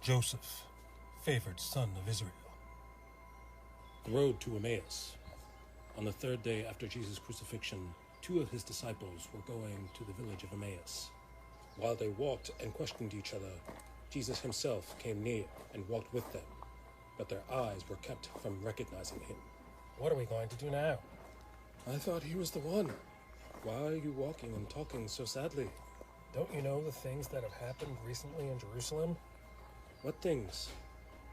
Joseph, favored son of Israel. The road to Emmaus. On the third day after Jesus' crucifixion, 2 of his disciples were going to the village of Emmaus. While they walked and questioned each other, Jesus himself came near and walked with them, but their eyes were kept from recognizing him. What are we going to do now? I thought he was the one. Why are you walking and talking so sadly? Don't you know the things that have happened recently in Jerusalem? What things?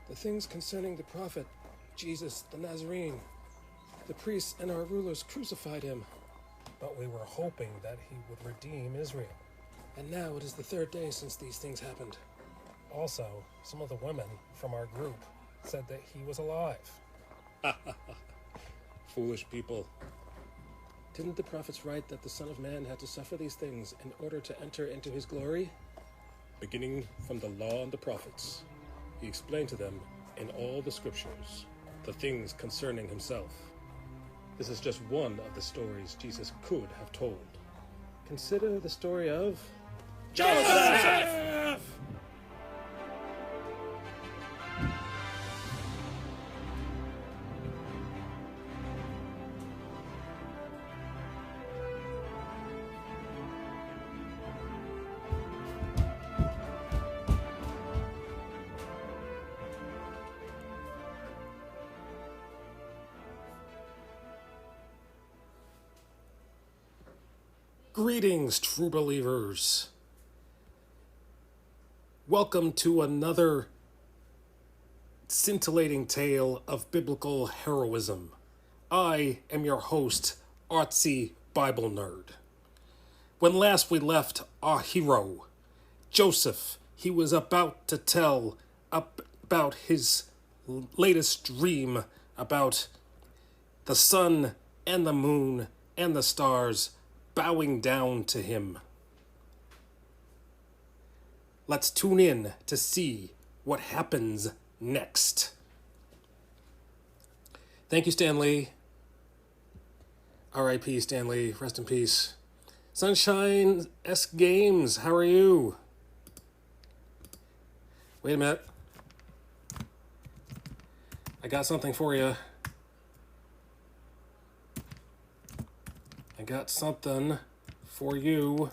The things concerning the prophet, Jesus the Nazarene. The priests and our rulers crucified him. But we were hoping that he would redeem Israel. And now it is the 3rd day since these things happened. Also, some of the women from our group said that he was alive. Foolish people. Didn't the prophets write that the Son of Man had to suffer these things in order to enter into his glory? Beginning from the law and the prophets, he explained to them in all the scriptures the things concerning himself. This is just one of the stories Jesus could have told. Consider the story of Joseph! Greetings, true believers. Welcome to another scintillating tale of biblical heroism. I am your host, Artsy Bible Nerd. When last we left our hero, Joseph, he was about to tell about his latest dream about the sun and the moon and the stars bowing down to him. Let's tune in to see what happens next. Thank you, Stan Lee. R.I.P. Stan Lee. Rest in peace. Sunshine S Games, how are you? Wait a minute. I got something for you. I got something for you.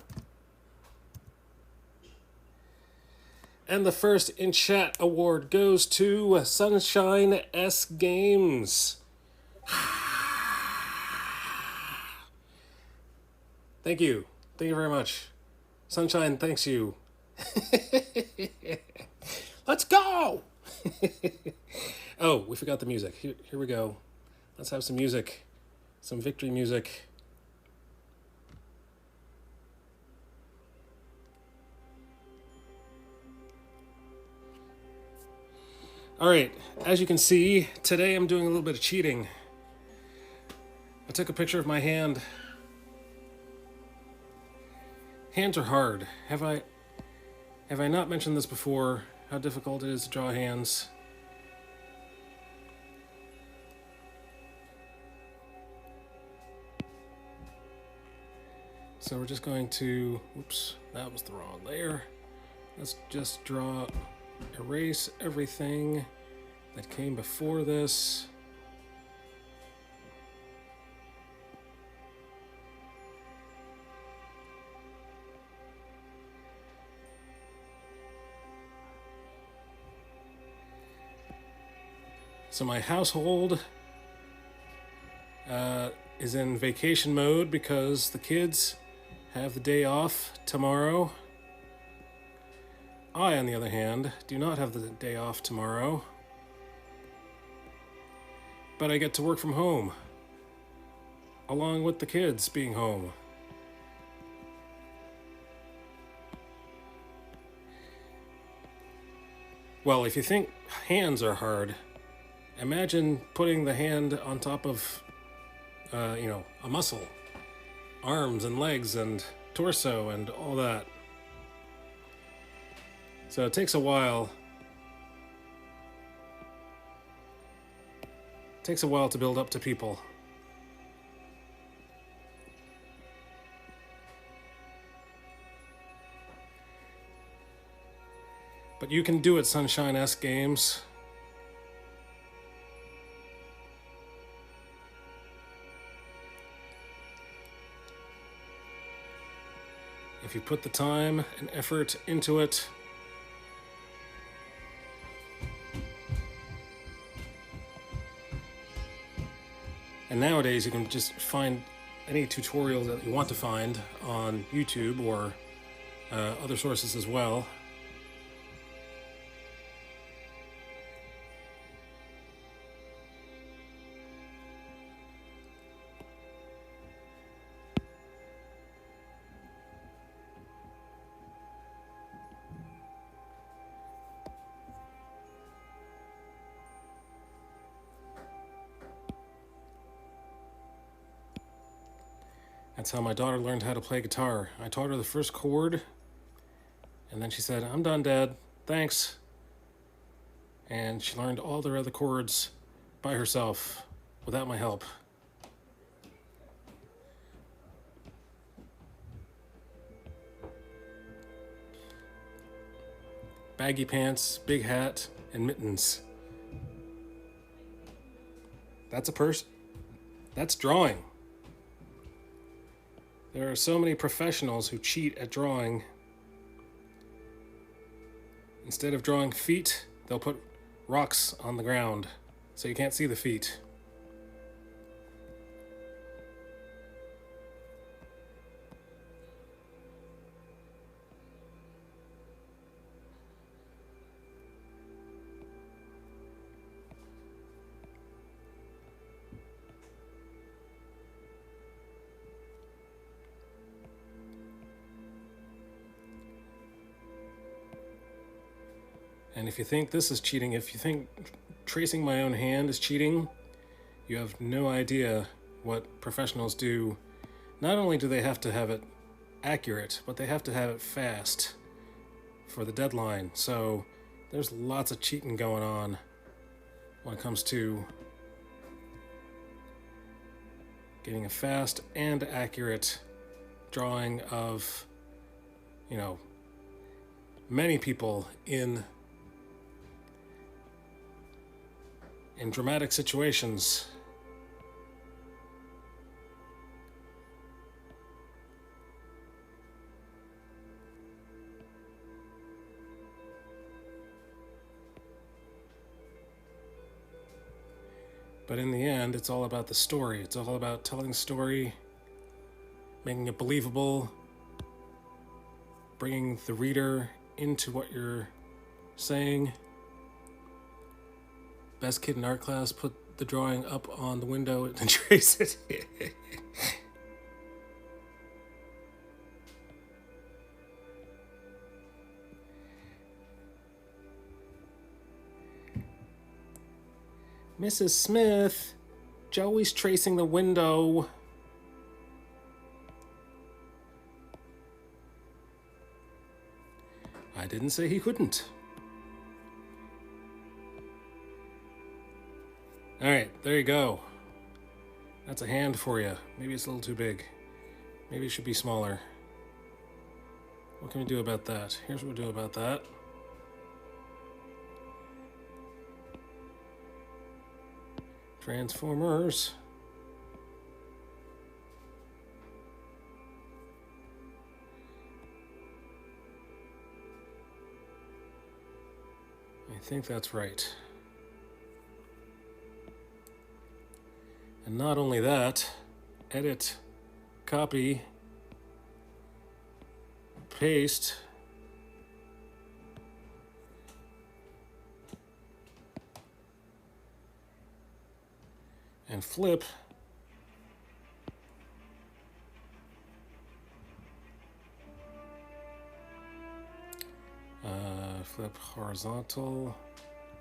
And the first in chat award goes to Sunshine S Games. Thank you. Thank you very much. Sunshine, thanks you. Let's go! Oh, we forgot the music. Here we go. Let's have some music. Some victory music. Alright, as you can see, today I'm doing a little bit of cheating. I took a picture of my hand. Hands are hard. Have I not mentioned this before, how difficult it is to draw hands? So we're just going to, oops, that was the wrong layer. Let's just erase everything that came before this. So my household is in vacation mode because the kids have the day off tomorrow. I, on the other hand, do not have the day off tomorrow, but I get to work from home, along with the kids being home. Well, if you think hands are hard, imagine putting the hand on top of, a muscle, arms and legs and torso and all that. So it takes a while. It takes a while to build up to people. But you can do it, Sunshine S Games. If you put the time and effort into it. And nowadays you can just find any tutorial that you want to find on YouTube or other sources as well. That's how my daughter learned how to play guitar. I taught her the first chord, and then she said, "I'm done, Dad. Thanks." And she learned all the other chords by herself, without my help. Baggy pants, big hat, and mittens. That's a person. That's drawing. There are so many professionals who cheat at drawing. Instead of drawing feet, they'll put rocks on the ground so you can't see the feet. And if you think this is cheating, if you think tracing my own hand is cheating, you have no idea what professionals do. Not only do they have to have it accurate, but they have to have it fast for the deadline. So there's lots of cheating going on when it comes to getting a fast and accurate drawing of, many people in dramatic situations. But in the end, it's all about the story. It's all about telling the story, making it believable, bringing the reader into what you're saying. Best kid in art class put the drawing up on the window and trace it. Mrs. Smith, Joey's tracing the window. I didn't say he couldn't. All right, there you go. That's a hand for you. Maybe it's a little too big. Maybe it should be smaller. What can we do about that? Here's what we do about that. Transformers. I think that's right. And not only that, edit, copy, paste, and flip. Flip horizontal,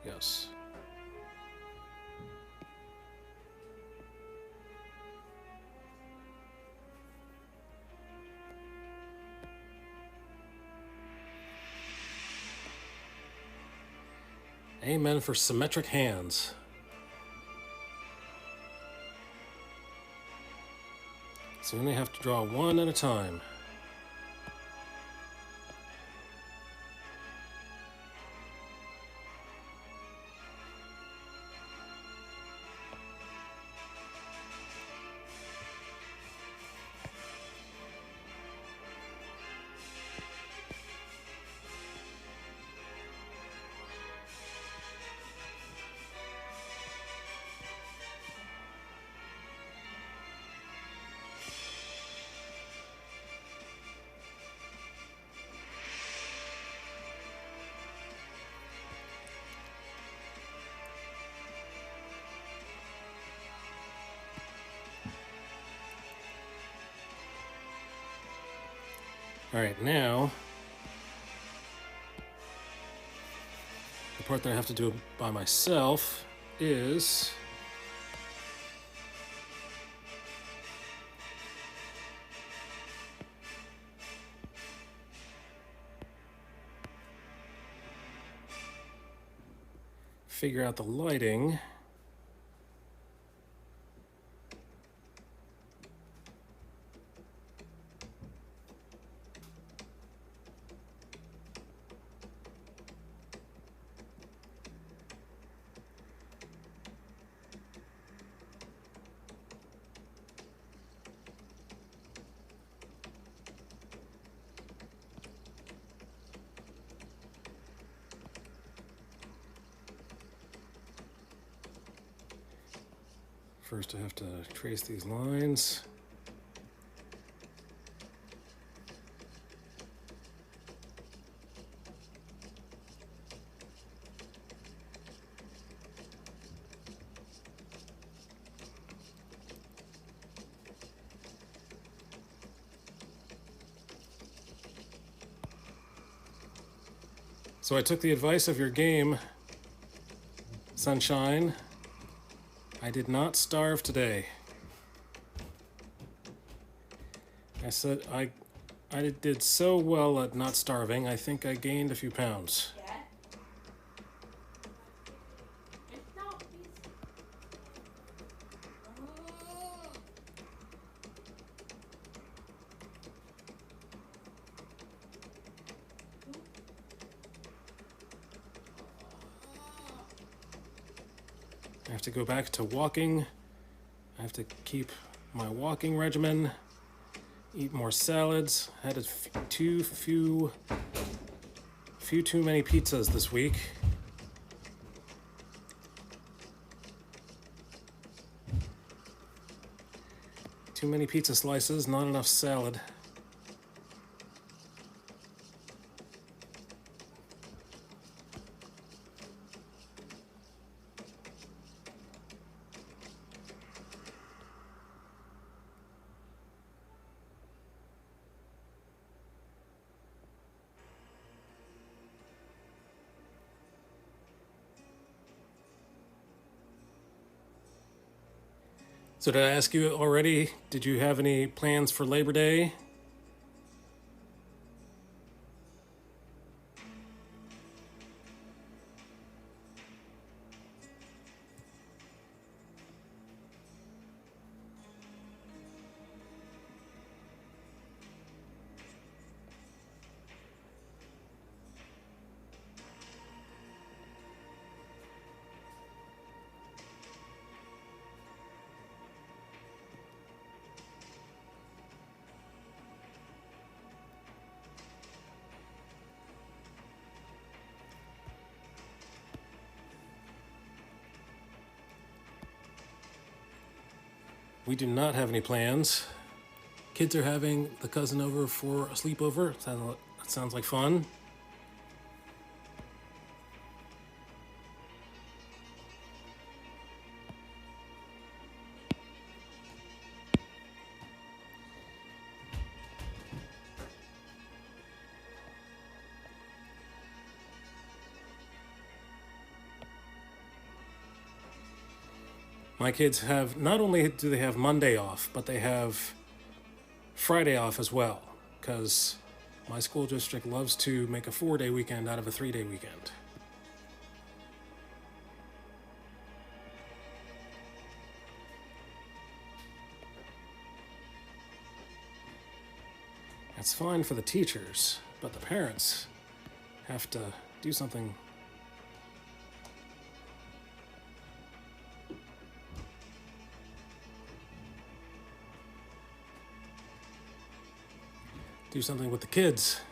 yes. Amen for symmetric hands. So you only have to draw one at a time. Alright, now the part that I have to do by myself is figure out the lighting. First, I have to trace these lines. So I took the advice of your game, Sunshine. I did not starve today. I said I did so well at not starving, I think I gained a few pounds. I have to go back to walking. I have to keep my walking regimen. Eat more salads. Had a few too many pizzas this week. Too many pizza slices, not enough salad. So did I ask you already, did you have any plans for Labor Day? We do not have any plans. Kids are having the cousin over for a sleepover. That sounds like fun. My kids have, not only do they have Monday off, but they have Friday off as well, because my school district loves to make a 4-day weekend out of a 3-day weekend. It's fine for the teachers, but the parents have to do something. Do something with the kids.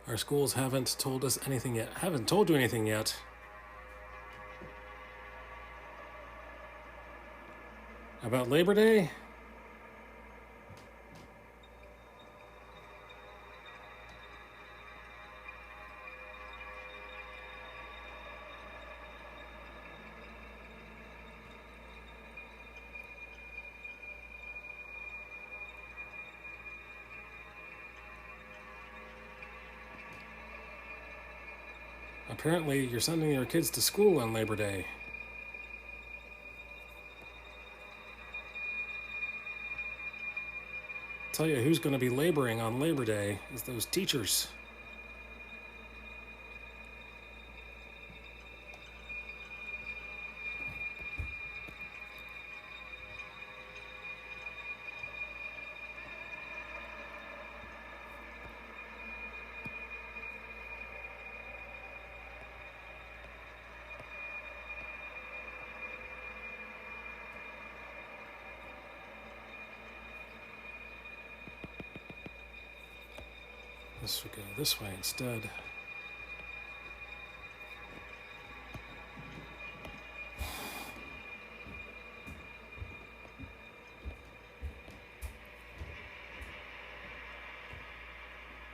Our schools haven't told us anything yet. Haven't told you anything yet. About Labor Day? Apparently, you're sending your kids to school on Labor Day. Tell you who's going to be laboring on Labor Day is those teachers. This will go this way instead.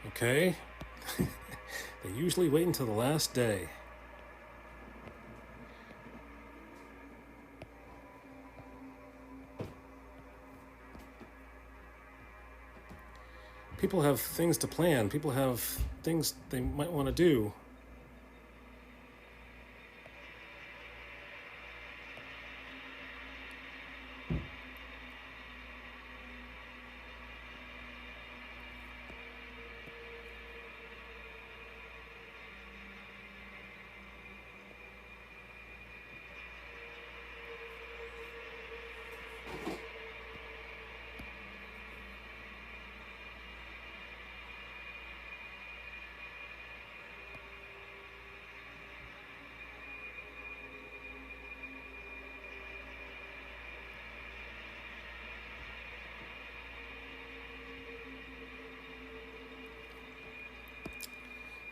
Okay. They usually wait until the last day. People have things to plan. People have things they might want to do.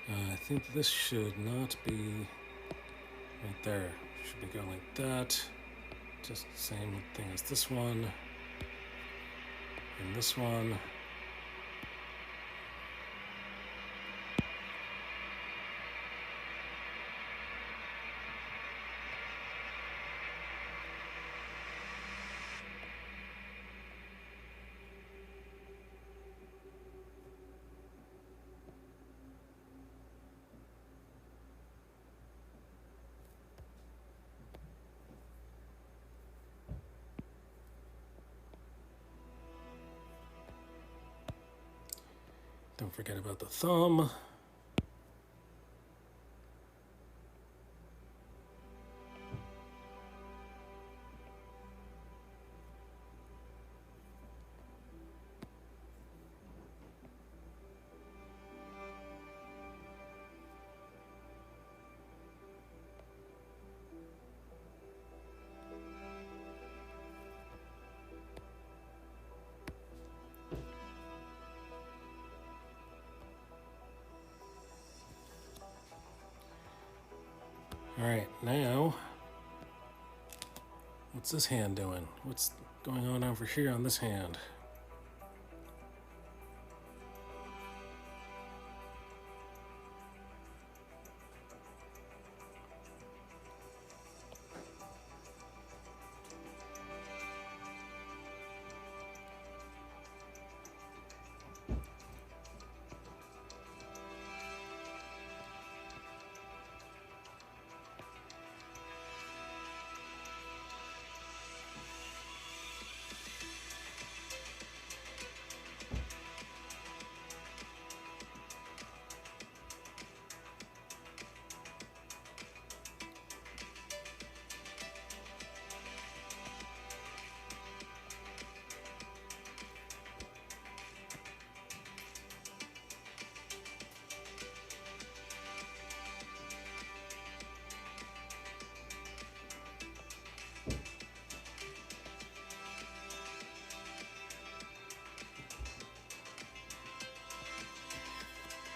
I think this should not be right there. It should be going like that. Just the same thing as this one. And this one. Don't forget about the thumb. All right, now, what's this hand doing? What's going on over here on this hand?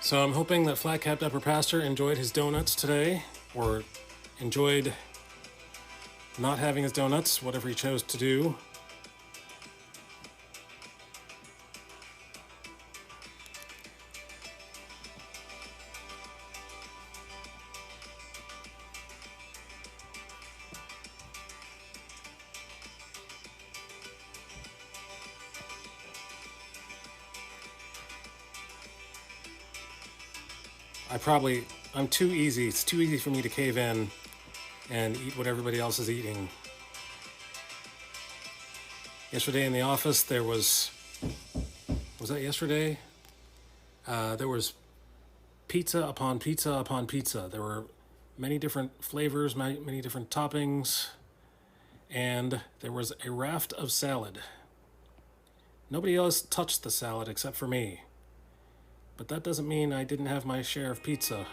So I'm hoping that Flat Capped Upper Pastor enjoyed his donuts today, or enjoyed not having his donuts, whatever he chose to do. I'm too easy. It's too easy for me to cave in and eat what everybody else is eating. Yesterday in the office, was that yesterday? There was pizza upon pizza upon pizza. There were many different flavors, many different toppings, and there was a raft of salad. Nobody else touched the salad except for me. But that doesn't mean I didn't have my share of pizza.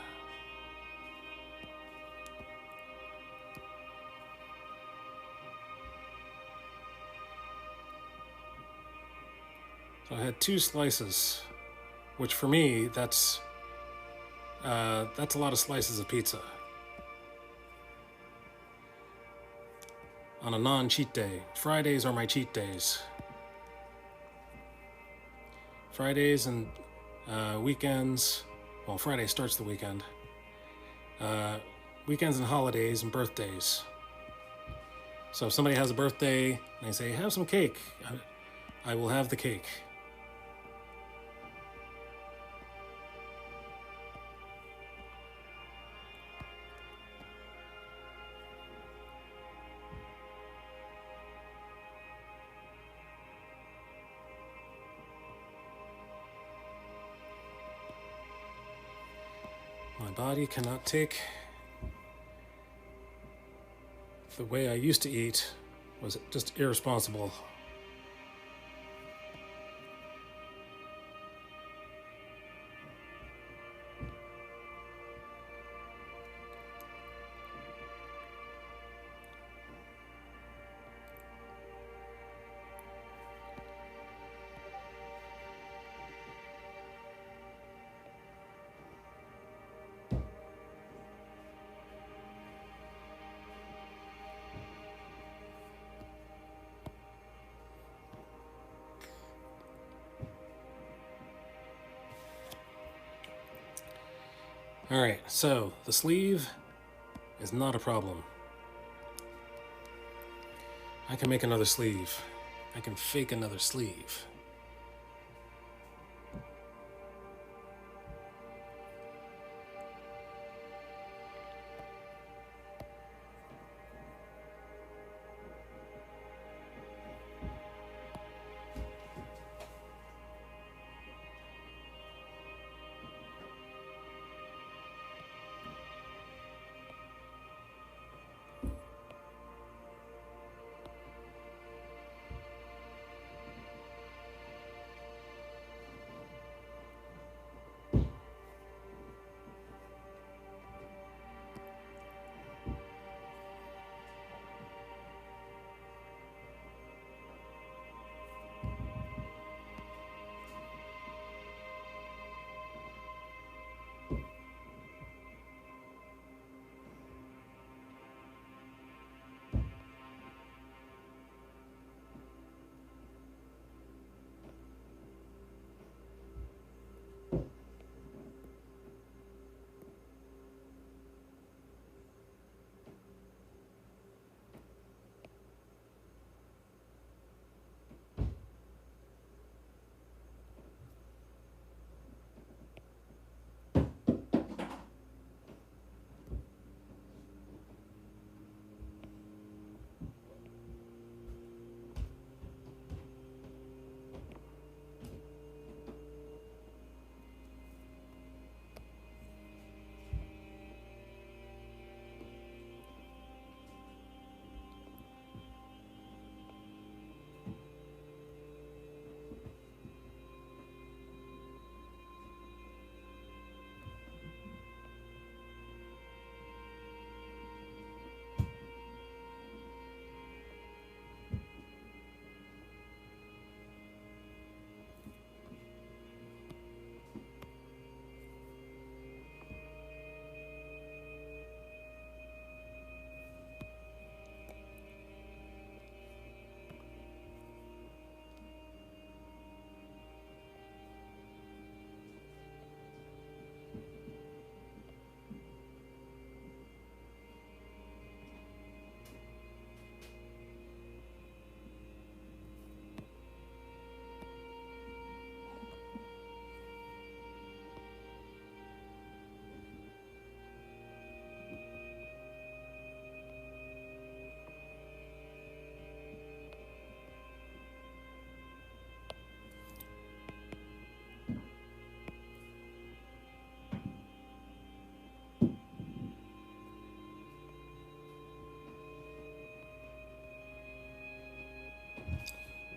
So I had 2 slices, which for me, that's a lot of slices of pizza. On a non-cheat day. Fridays are my cheat days. Fridays and weekends, well, Friday starts the weekend. Weekends and holidays and birthdays. So if somebody has a birthday and they say, have some cake, I will have the cake. My body cannot take the way I used to eat. Was just irresponsible. Alright, so the sleeve is not a problem. I can make another sleeve. I can fake another sleeve.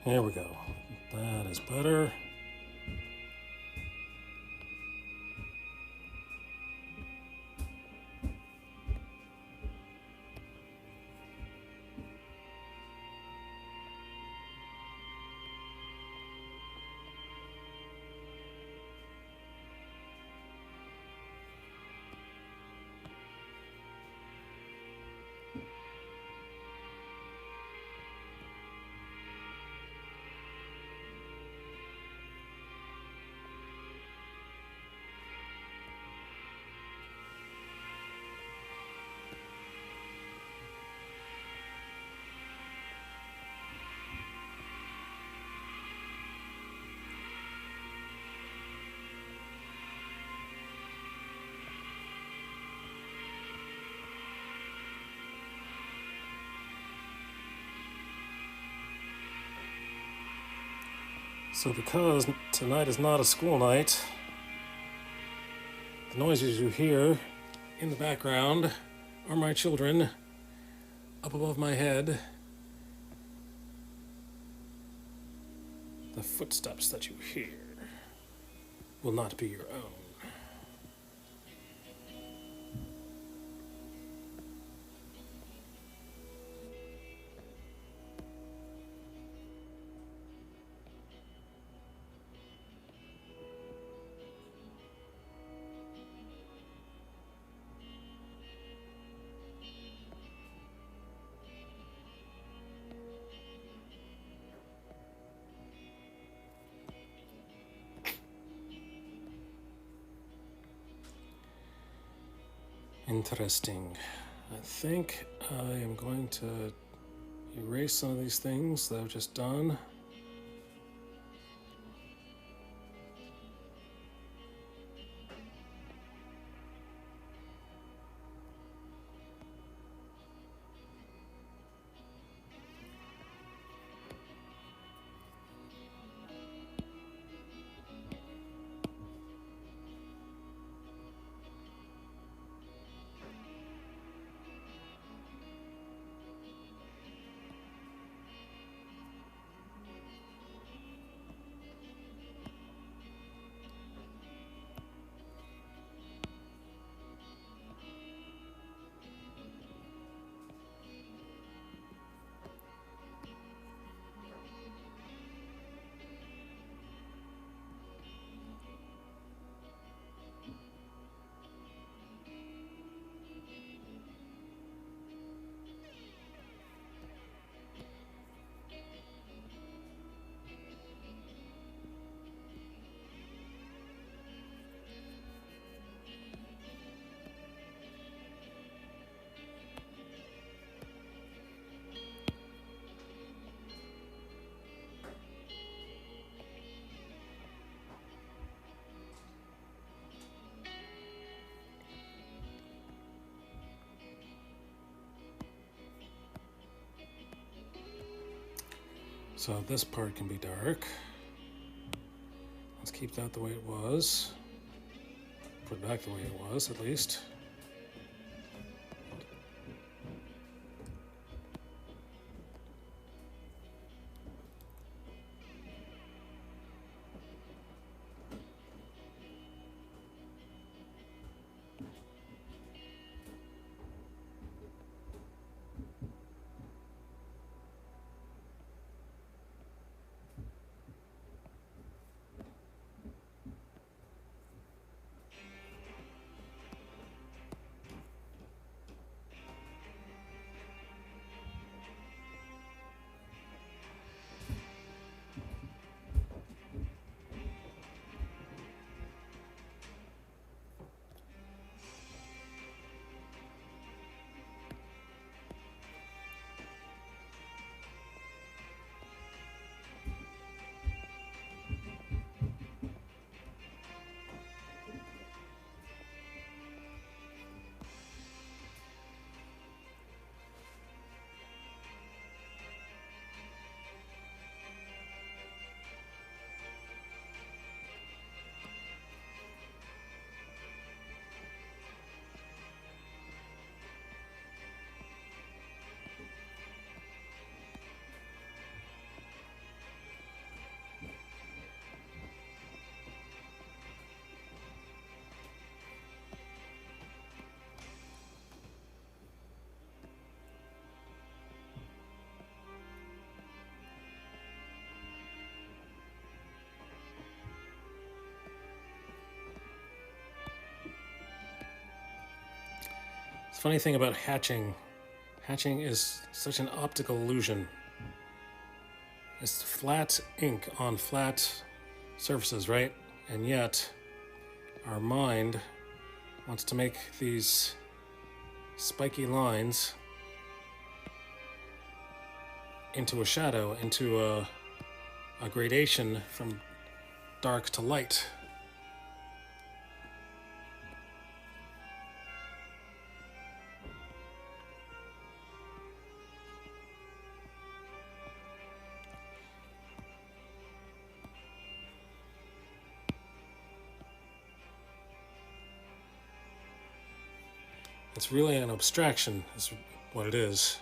Here we go. That is better. So because tonight is not a school night, the noises you hear in the background are my children up above my head. The footsteps that you hear will not be your own. Interesting. I think I am going to erase some of these things that I've just done. So this part can be dark. Let's keep that the way it was. Put it back the way it was, at least. funny thing about hatching. Hatching is such an optical illusion. It's flat ink on flat surfaces, right? And yet, our mind wants to make these spiky lines into a shadow, into a gradation from dark to light. It's really an abstraction, is what it is.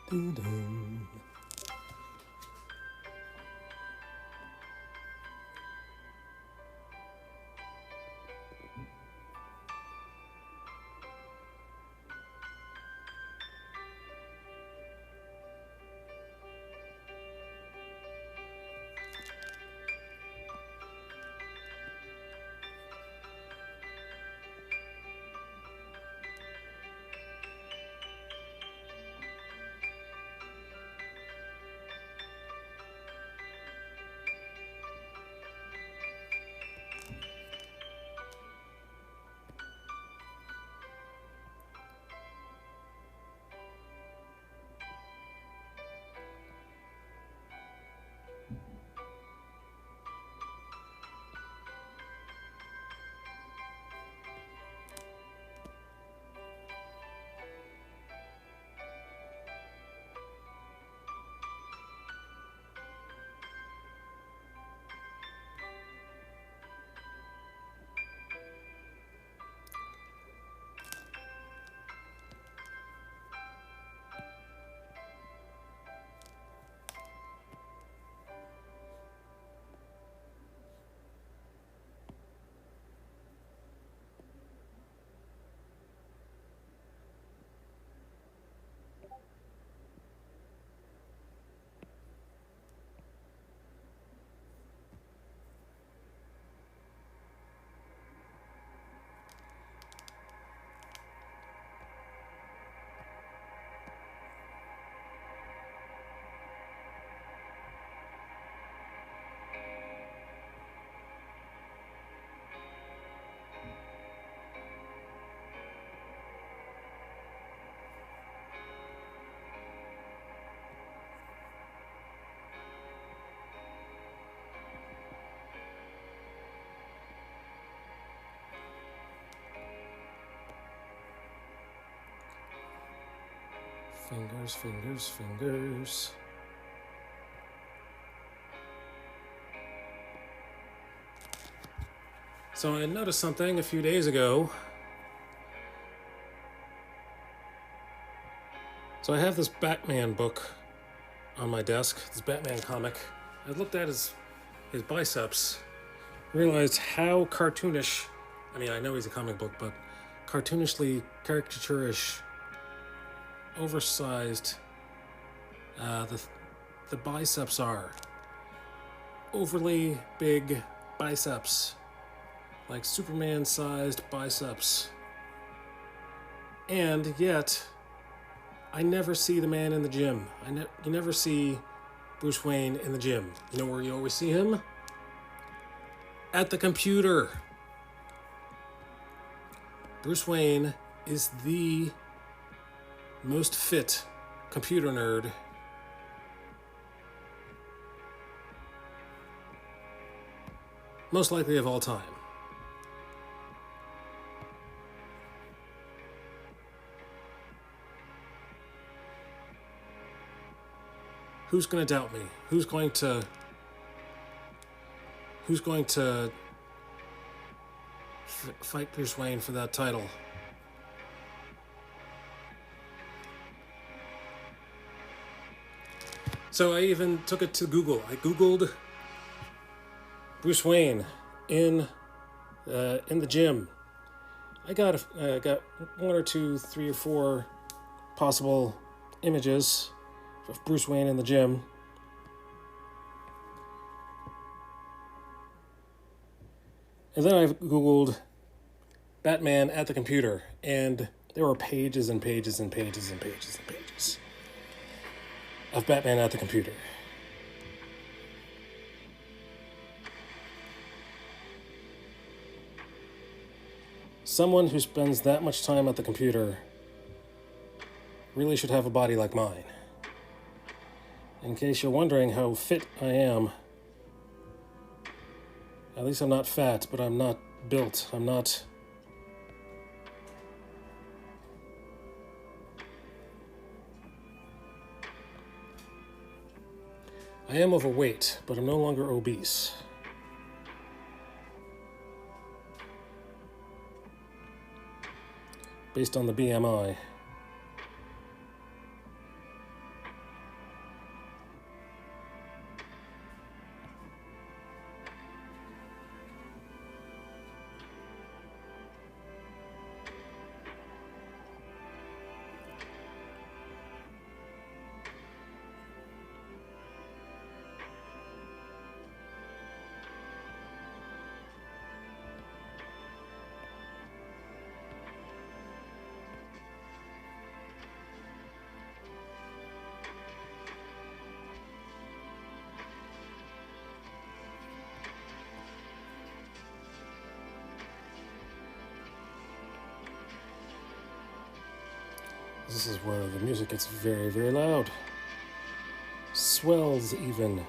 Doo-doo. Fingers, fingers, fingers. So I noticed something a few days ago. So I have this Batman book on my desk, this Batman comic. I looked at his biceps, realized how cartoonish, I mean, I know he's a comic book, but cartoonishly caricaturish, oversized the biceps are. Overly big biceps, like Superman-sized biceps. And yet, I never see the man in the gym. You never see Bruce Wayne in the gym. You know where you always see him? At the computer. Bruce Wayne is the most fit computer nerd most likely of all time. Who's going to doubt me? Who's going to fight Bruce Wayne for that title? So I even took it to Google. I Googled Bruce Wayne in the gym. I got one or two, three or four possible images of Bruce Wayne in the gym. And then I Googled Batman at the computer, and there were pages and pages and pages and pages and pages of Batman at the computer. Someone who spends that much time at the computer really should have a body like mine. In case you're wondering how fit I am, at least I'm not fat, but I'm not built. I am overweight, but I'm no longer obese. Based on the BMI. This is where the music gets very, very loud. Swells even.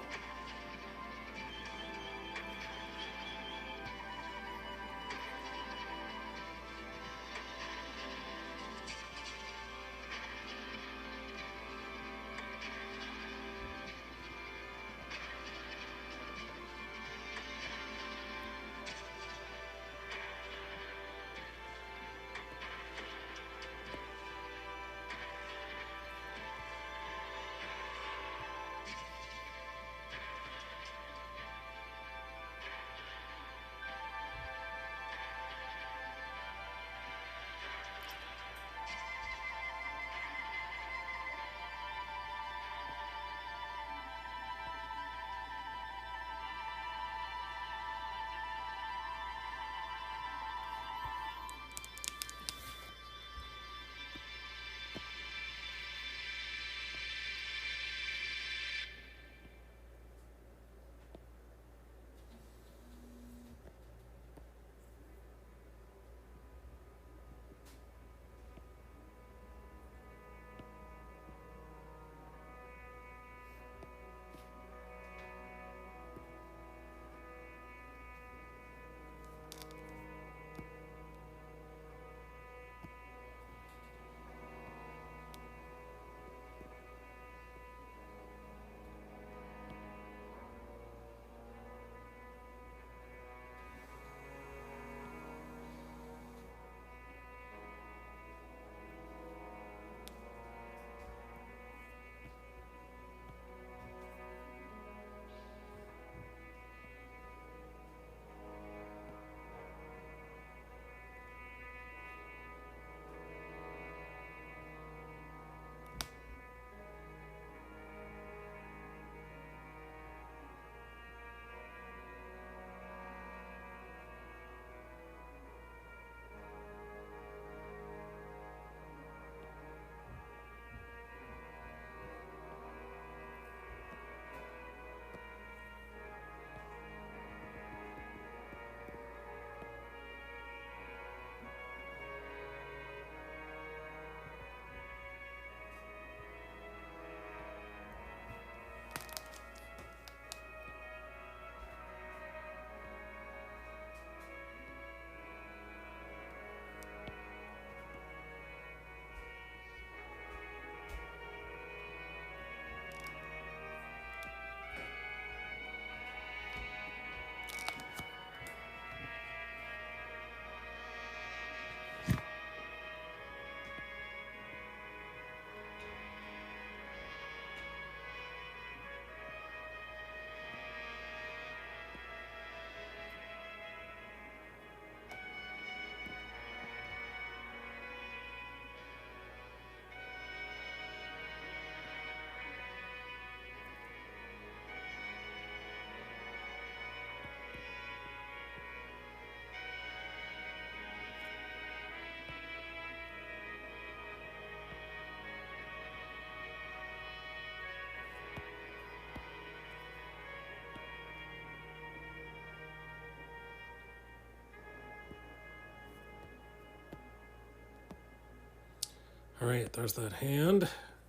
All right, there's that hand.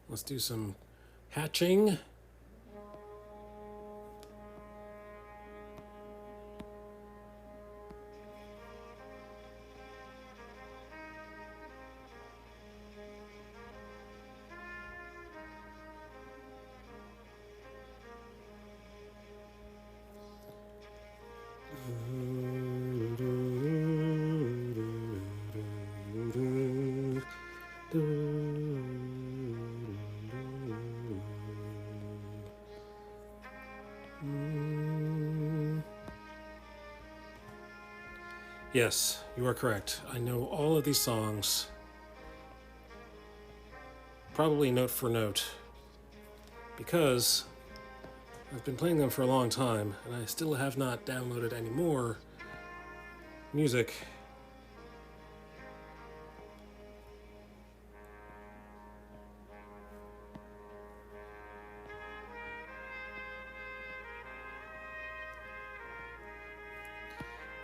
Let's do some hatching. Yes, you are correct. I know all of these songs, probably note for note, because I've been playing them for a long time, and I still have not downloaded any more music.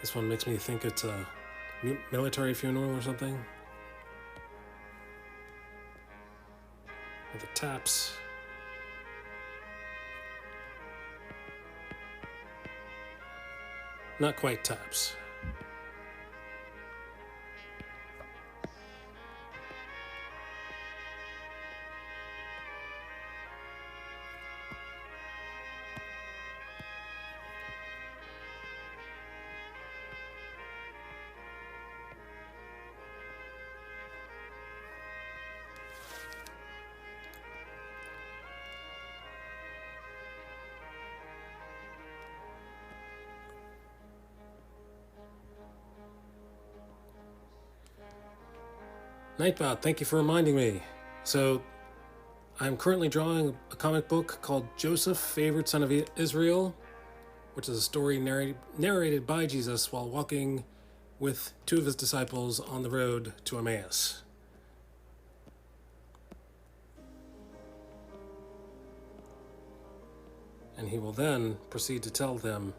This one makes me think it's a military funeral or something. taps. Not quite taps. Nightbot, thank you for reminding me. So, I'm currently drawing a comic book called Joseph, Favored Son of Israel, which is a story narrated by Jesus while walking with two of his disciples on the road to Emmaus. And he will then proceed to tell them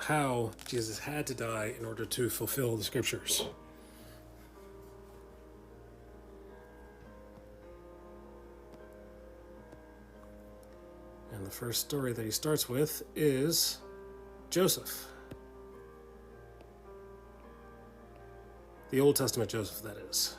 how Jesus had to die in order to fulfill the scriptures. And the first story that he starts with is Joseph. The Old Testament Joseph, that is.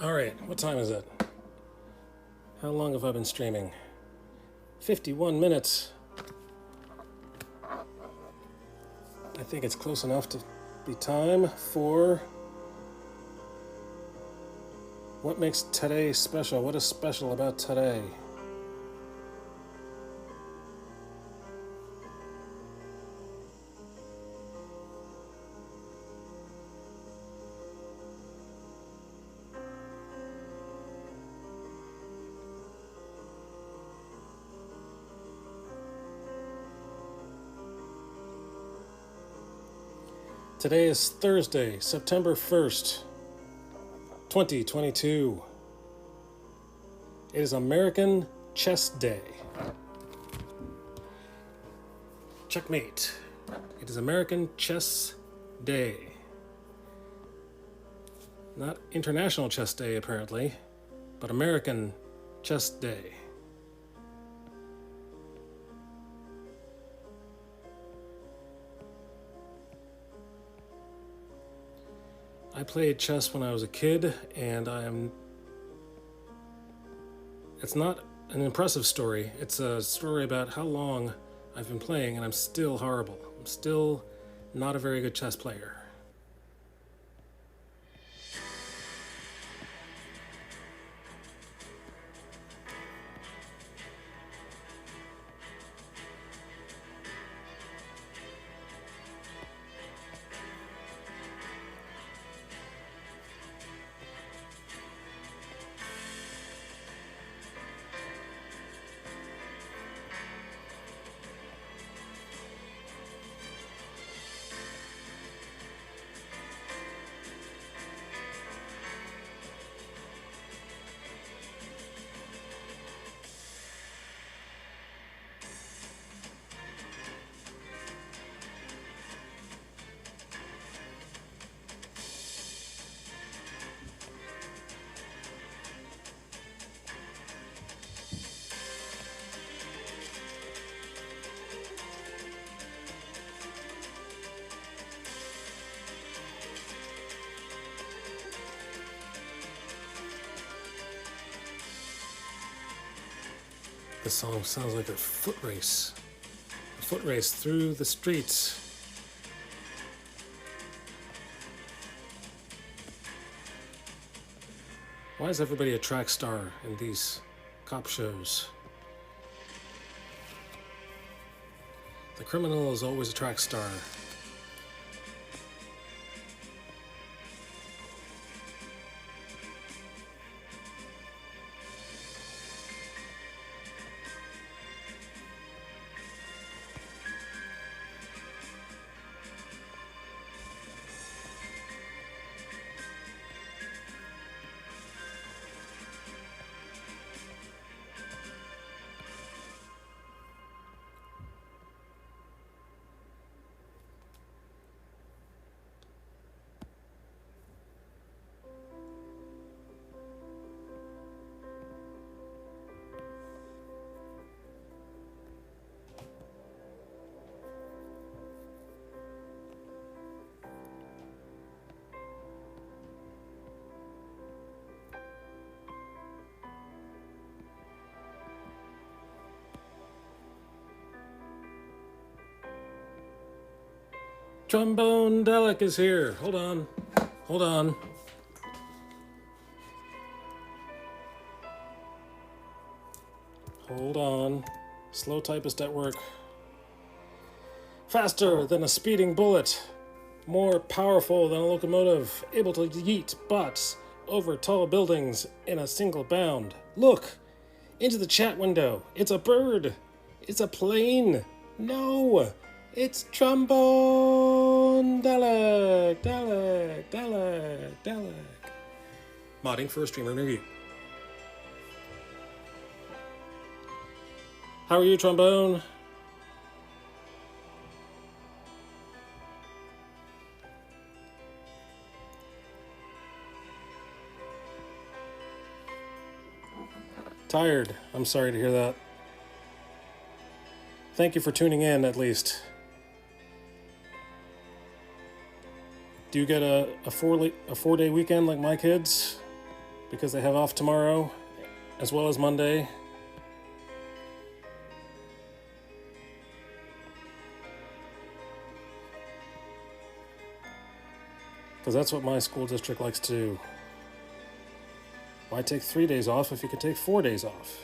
All right, what time is it? How long have I been streaming? 51 minutes. I think it's close enough to be time for what makes today special. What is special about today? Today is Thursday, September 1st, 2022. It is American Chess Day. Checkmate. It is American Chess Day. Not International Chess Day, apparently, but American Chess Day. I played chess when I was a kid, and it's not an impressive story. It's a story about how long I've been playing, and I'm still horrible. I'm still not a very good chess player. This song sounds like a foot race. A foot race through the streets. Why is everybody a track star in these cop shows? The criminal is always a track star. Trombone Delic is here. Hold on. Hold on. Hold on. Slow typist at work. Faster than a speeding bullet. More powerful than a locomotive. Able to yeet bots over tall buildings in a single bound. Look! Into the chat window. It's a bird. It's a plane. No! It's Trombone Delic. Modding for a streamer near you. How are you, Trombone? Tired. I'm sorry to hear that. Thank you for tuning in, at least. Do you get a 4-day weekend like my kids? Because they have off tomorrow, as well as Monday. Because that's what my school district likes to do. Why take 3 days off if you could take 4 days off?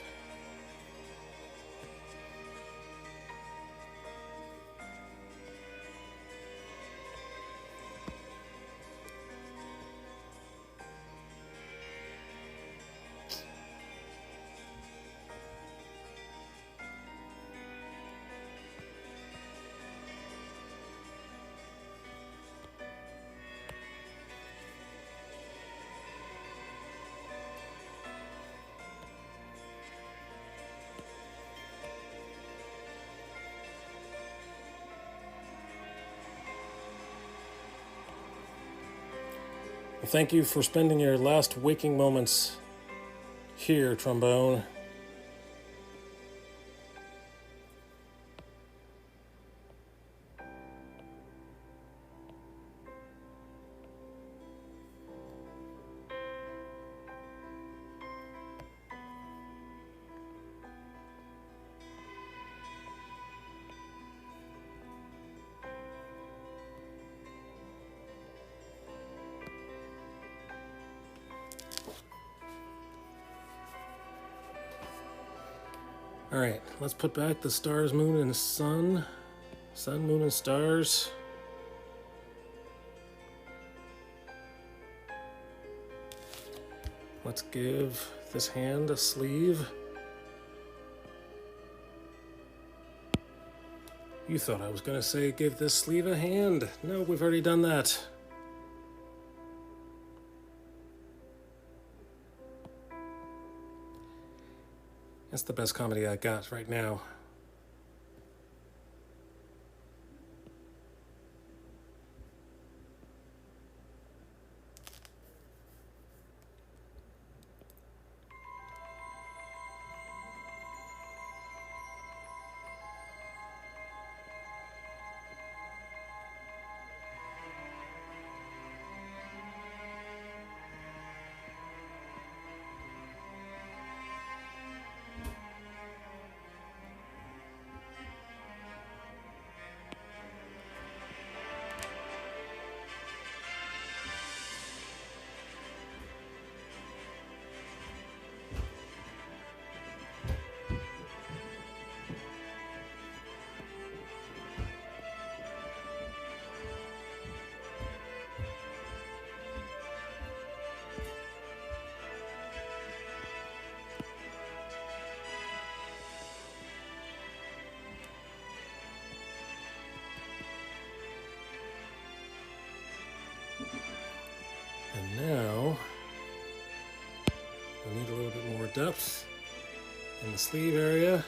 Well, thank you for spending your last waking moments here, Trombone. All right, let's put back the stars, moon, and sun. Sun, moon, and stars. Let's give this hand a sleeve. You thought I was going to say give this sleeve a hand. No, we've already done that. That's the best comedy I got right now. And now we need a little bit more depth in the sleeve area.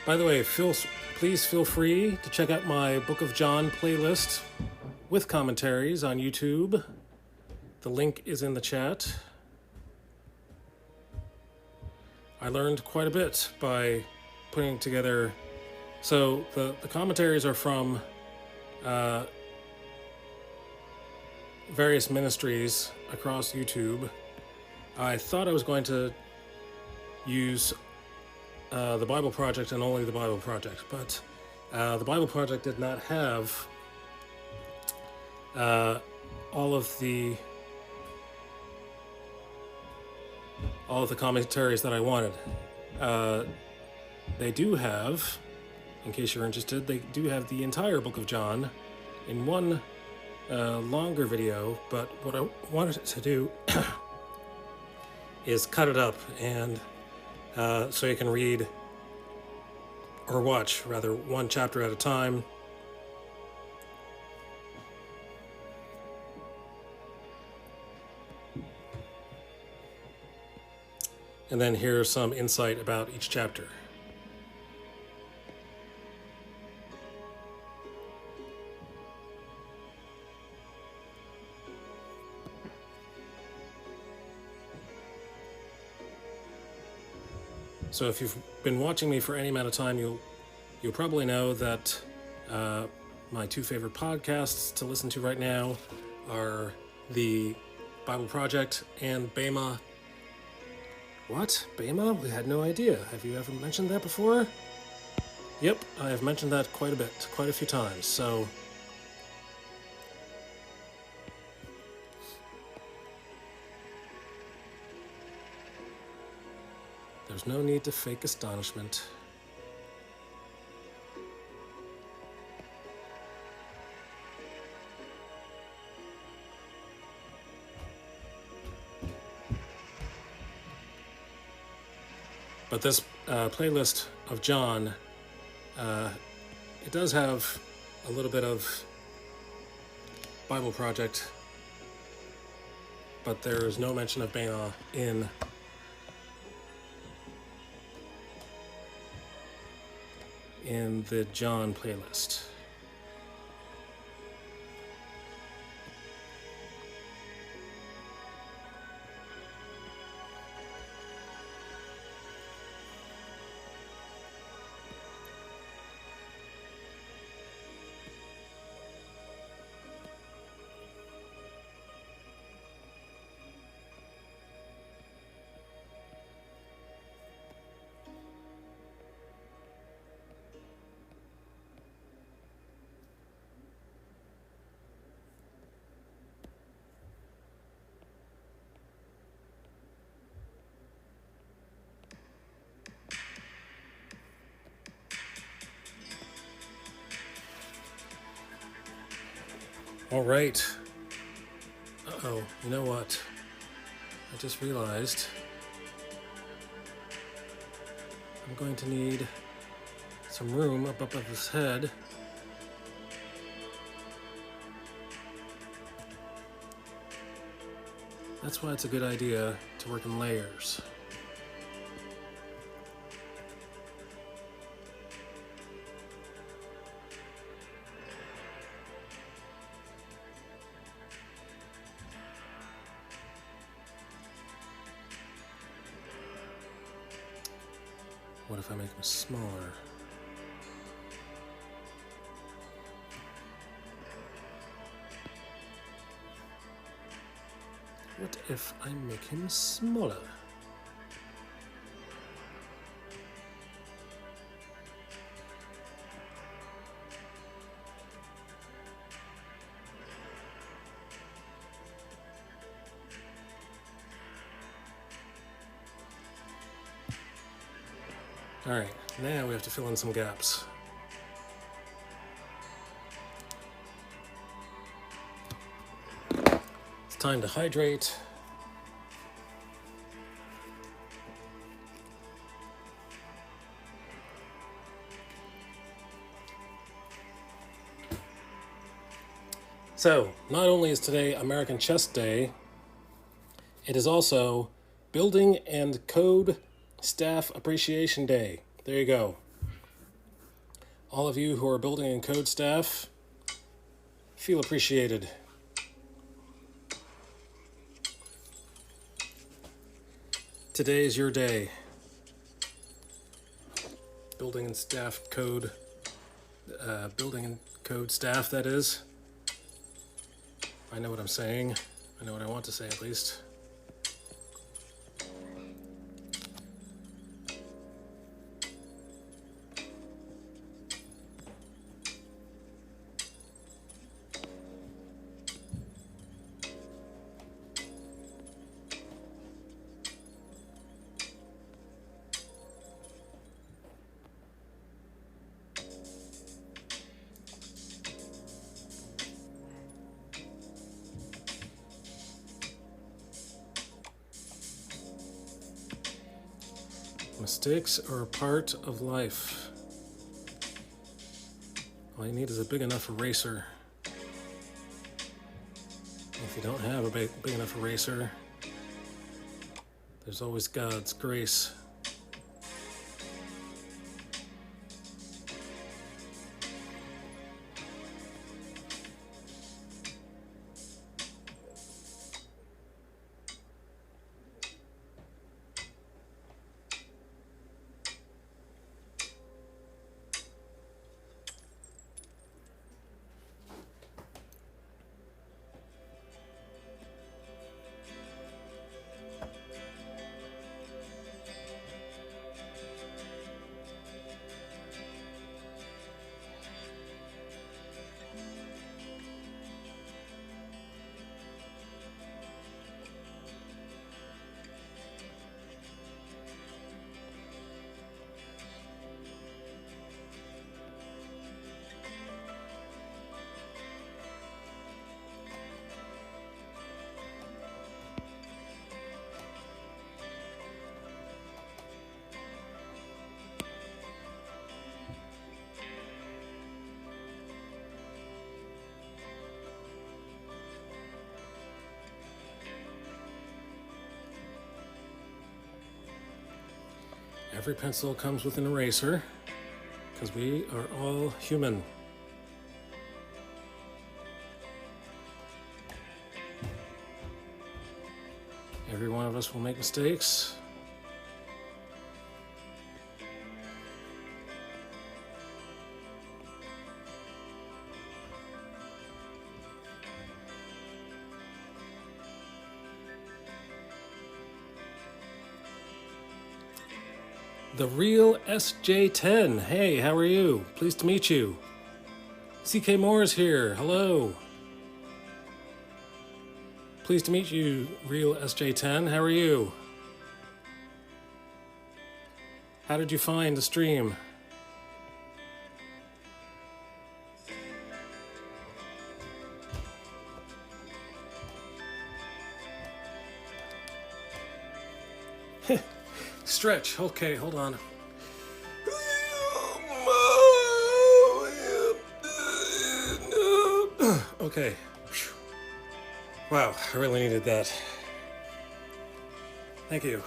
By the way, please feel free to check out my Book of John playlist with commentaries on YouTube. The link is in the chat. I learned quite a bit by putting together... So the commentaries are from various ministries across YouTube. I thought I was going to use the Bible Project and only the Bible Project, but the Bible Project did not have all of the commentaries that I wanted. They do have, in case you're interested, they do have the entire Book of John in one longer video, but what I wanted to do is cut it up and so you can read, or watch, rather, one chapter at a time. And then here's some insight about each chapter. So if you've been watching me for any amount of time, you'll probably know that my two favorite podcasts to listen to right now are the Bible Project and Bema. What? Bema? We had no idea. Have you ever mentioned that before? Yep, I have mentioned that quite a few times, so... There's no need to fake astonishment. But this playlist of John, it does have a little bit of Bible Project, but there is no mention of Bema in the John playlist. All right. Uh-oh, you know what? I just realized I'm going to need some room up above his head. That's why it's a good idea to work in layers. What if I make them smaller? What if I make him smaller? Alright, now we have to fill in some gaps. It's time to hydrate. So, not only is today American Chess Day, it is also Building and Code Staff Appreciation Day. There you go. All of you who are building and code staff, feel appreciated. Today is your day. Building and code staff, that is. I know what I'm saying. I know what I want to say, at least. Mistakes are a part of life. All you need is a big enough eraser. If you don't have a big enough eraser, there's always God's grace. Every pencil comes with an eraser, because we are all human. Every one of us will make mistakes. The real SJ10. Hey, how are you? Pleased to meet you. CK Moore is here. Hello. Pleased to meet you, real SJ10. How are you? How did you find the stream? Stretch. Okay, hold on. Okay. Wow, I really needed that. Thank you.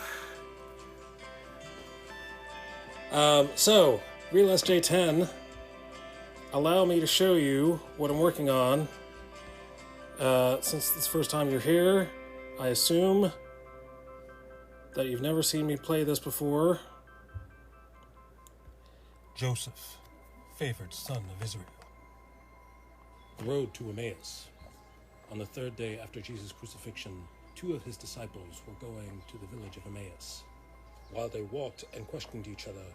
So, Real SJ10, allow me to show you what I'm working on. Since it's the first time you're here, I assume that you've never seen me play this before. Joseph, favored son of Israel. The road to Emmaus. On the third day after Jesus' crucifixion, two of his disciples were going to the village of Emmaus. While they walked and questioned each other,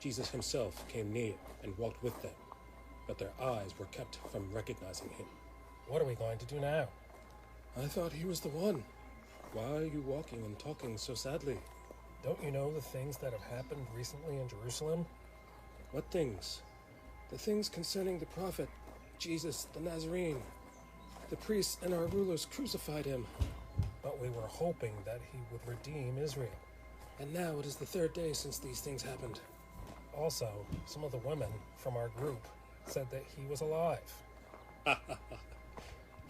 Jesus himself came near and walked with them, but their eyes were kept from recognizing him. What are we going to do now? I thought he was the one. Why are you walking and talking so sadly? Don't you know the things that have happened recently in Jerusalem? What things? The things concerning the prophet, Jesus the Nazarene. The priests and our rulers crucified him. But we were hoping that he would redeem Israel. And now it is the third day since these things happened. Also, some of the women from our group said that he was alive.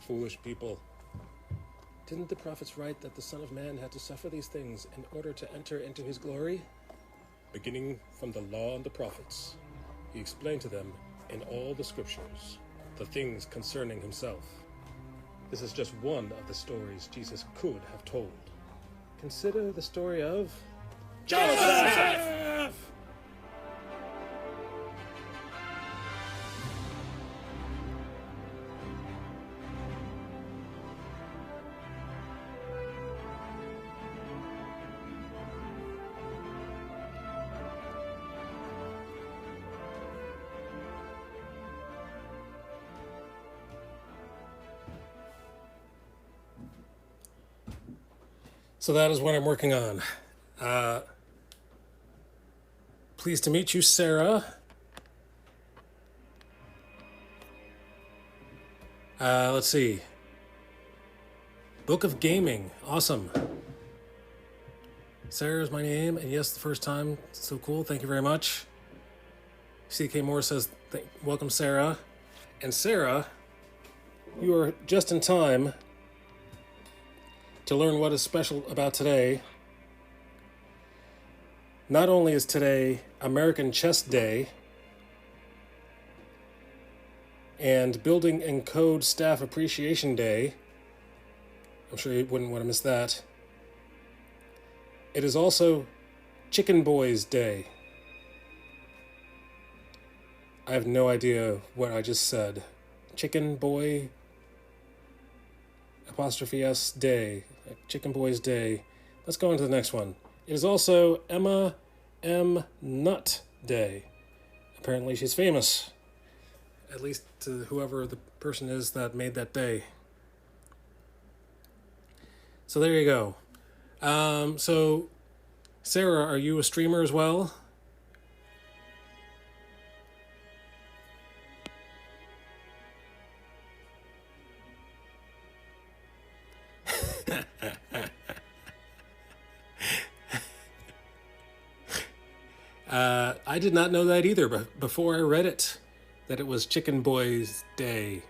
Foolish people. Didn't the prophets write that the Son of Man had to suffer these things in order to enter into his glory? Beginning from the law and the prophets, he explained to them in all the scriptures the things concerning himself. This is just one of the stories Jesus could have told. Consider the story of Joseph! So that is what I'm working on. Pleased to meet you, Sarah. Let's see. Book of Gaming. Awesome. Sarah is my name, and yes, the first time. So cool. Thank you very much. CK Moore says, welcome, Sarah. And Sarah, you are just in time to learn what is special about today. Not only is today American Chess Day and Building and Code Staff Appreciation Day, I'm sure you wouldn't want to miss that, it is also Chicken Boys Day. I have no idea what I just said. Chicken Boy apostrophe S Day. Chicken Boys Day. Let's go on to the next one. It is also Emma M. Nutt Day. Apparently she's famous. At least to whoever the person is that made that day. So there you go. So, Sarah, are you a streamer as well? I did not know that either, but before I read it, that it was Chicken Boys Day.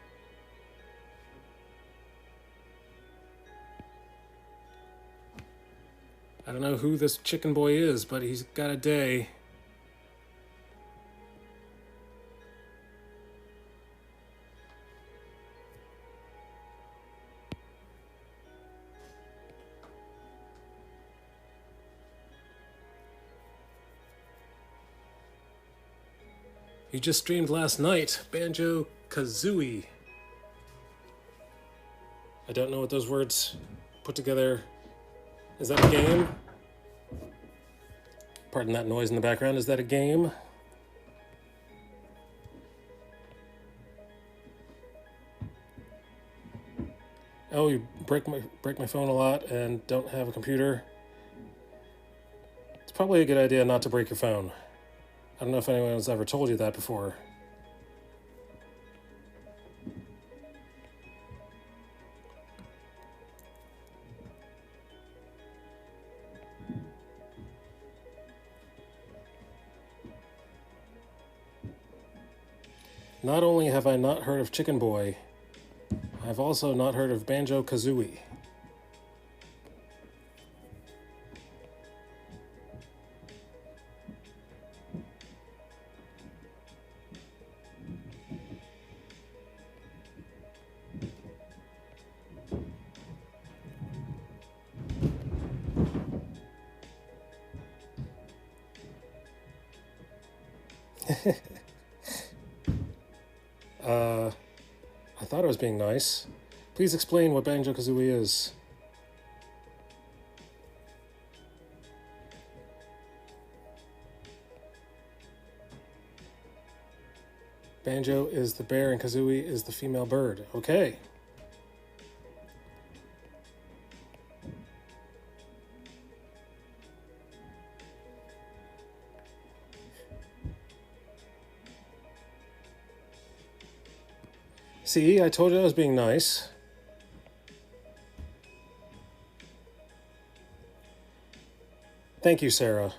I don't know who this chicken boy is, but he's got a day. He just streamed last night, Banjo-Kazooie. I don't know what those words put together. Is that a game? Pardon that noise in the background. Is that a game? Oh, you break my phone a lot and don't have a computer. It's probably a good idea not to break your phone. I don't know if anyone has ever told you that before. Not only have I not heard of Chicken Boy, I've also not heard of Banjo-Kazooie. I thought I was being nice. Please explain what Banjo-Kazooie is. Banjo is the bear and Kazooie is the female bird. Okay. See, I told you I was being nice. Thank you, Sarah.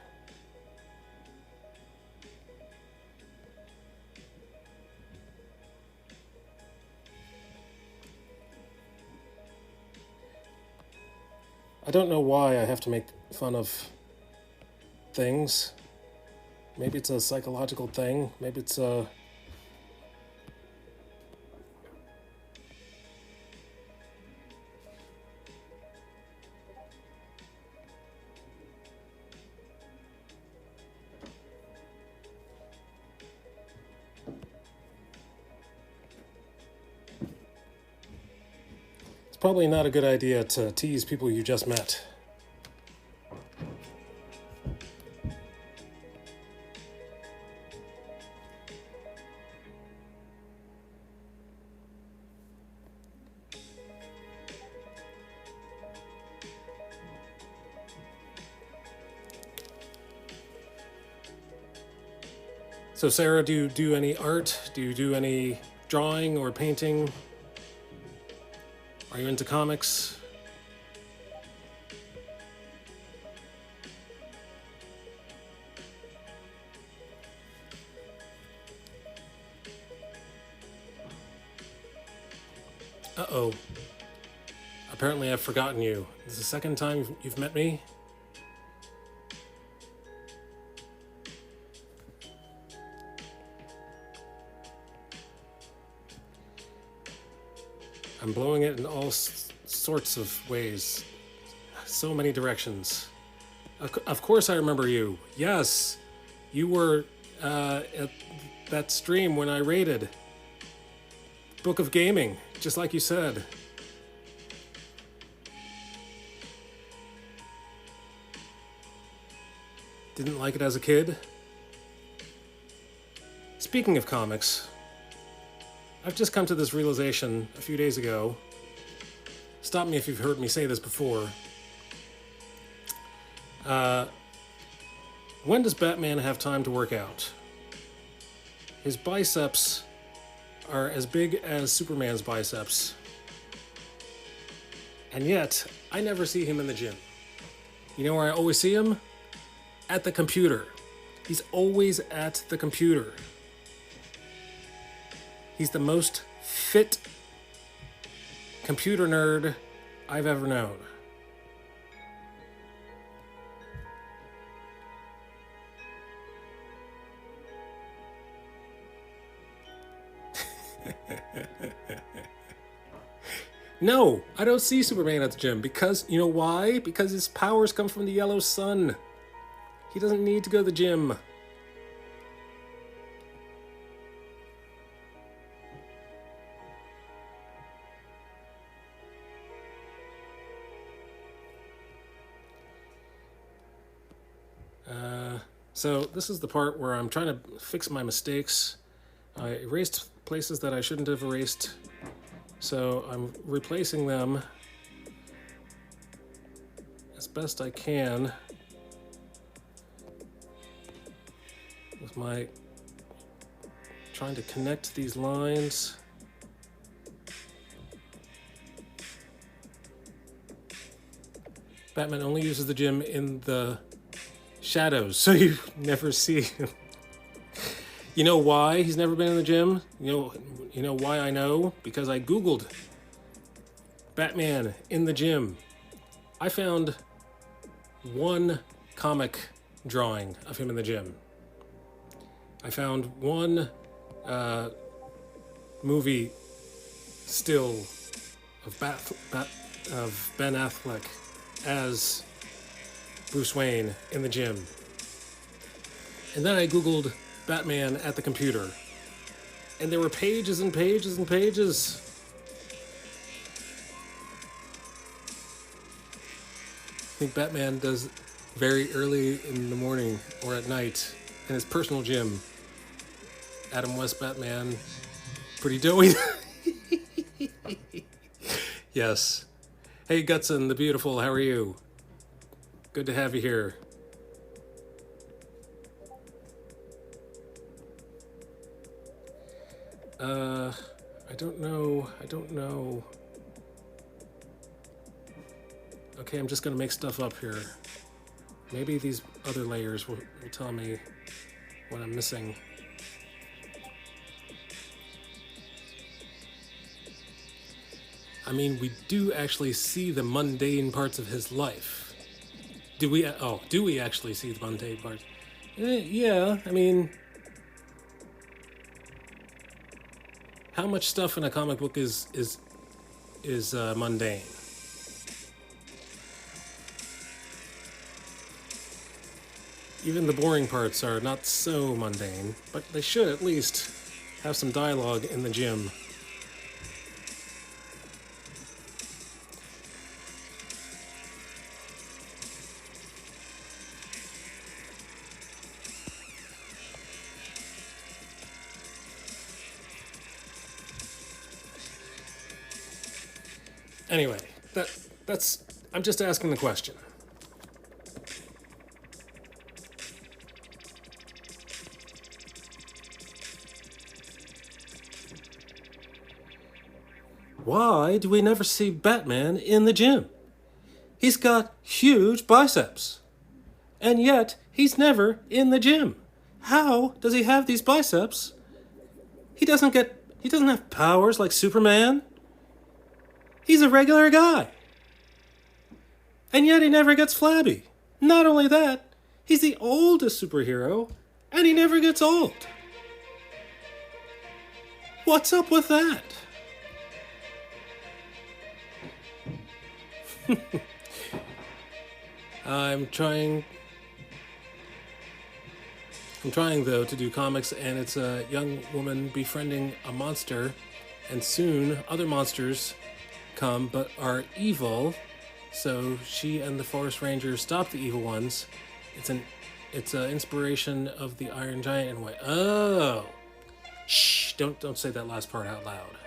I don't know why I have to make fun of things. Maybe it's a psychological thing. Maybe it's a... Probably not a good idea to tease people you just met. So Sarah, do you do any art? Do you do any drawing or painting? Are you into comics? Uh-oh. Apparently I've forgotten you. This is the second time you've met me? I'm blowing it in all sorts of ways. So many directions. Of course I remember you. Yes, you were at that stream when I raided Book of Gaming, just like you said. Didn't like it as a kid. Speaking of comics, I've just come to this realization a few days ago. Stop me if you've heard me say this before. When does Batman have time to work out? His biceps are as big as Superman's biceps. And yet, I never see him in the gym. You know where I always see him? At the computer. He's always at the computer. He's the most fit computer nerd I've ever known. No, I don't see Superman at the gym because, you know why? Because his powers come from the yellow sun. He doesn't need to go to the gym. So this is the part where I'm trying to fix my mistakes. I erased places that I shouldn't have erased. So I'm replacing them as best I can with my trying to connect these lines. Batman only uses the gym in the shadows, so you never see him. You know why he's never been in the gym? You know why I know? Because I Googled Batman in the gym. I found one comic drawing of him in the gym. I found one movie still of Ben Affleck as Bruce Wayne in the gym. And then I Googled Batman at the computer. And there were pages and pages and pages. I think Batman does very early in the morning or at night in his personal gym. Adam West Batman. Pretty doughy. Yes. Hey, Gutson, the beautiful, how are you? Good to have you here. I don't know. Okay, I'm just gonna make stuff up here. Maybe these other layers will tell me what I'm missing. I mean, we do actually see the mundane parts of his life. Do we actually see the mundane parts? Yeah, I mean, how much stuff in a comic book is mundane? Even the boring parts are not so mundane, but they should at least have some dialogue in the gym. Anyway, that's I'm just asking the question. Why do we never see Batman in the gym? He's got huge biceps. And yet, he's never in the gym. How does he have these biceps? He doesn't have powers like Superman. He's a regular guy. And yet he never gets flabby. Not only that, he's the oldest superhero, and he never gets old. What's up with that? I'm trying though to do comics, and it's a young woman befriending a monster, and soon other monsters come but are evil, so she and the forest ranger stop the evil ones. It's an inspiration of the Iron Giant in a way. Oh, shh! Don't say that last part out loud.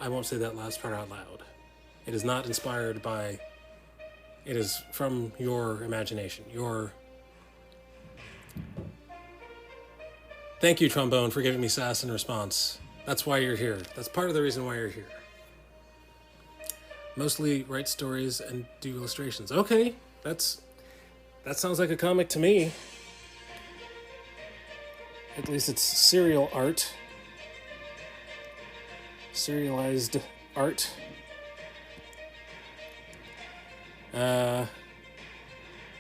I won't say that last part out loud. It is not inspired by. It is from your imagination. Thank you, Trombone, for giving me sass in response. That's why you're here. That's part of the reason why you're here. Mostly write stories and do illustrations. Okay, that sounds like a comic to me. At least it's serial art. Serialized art.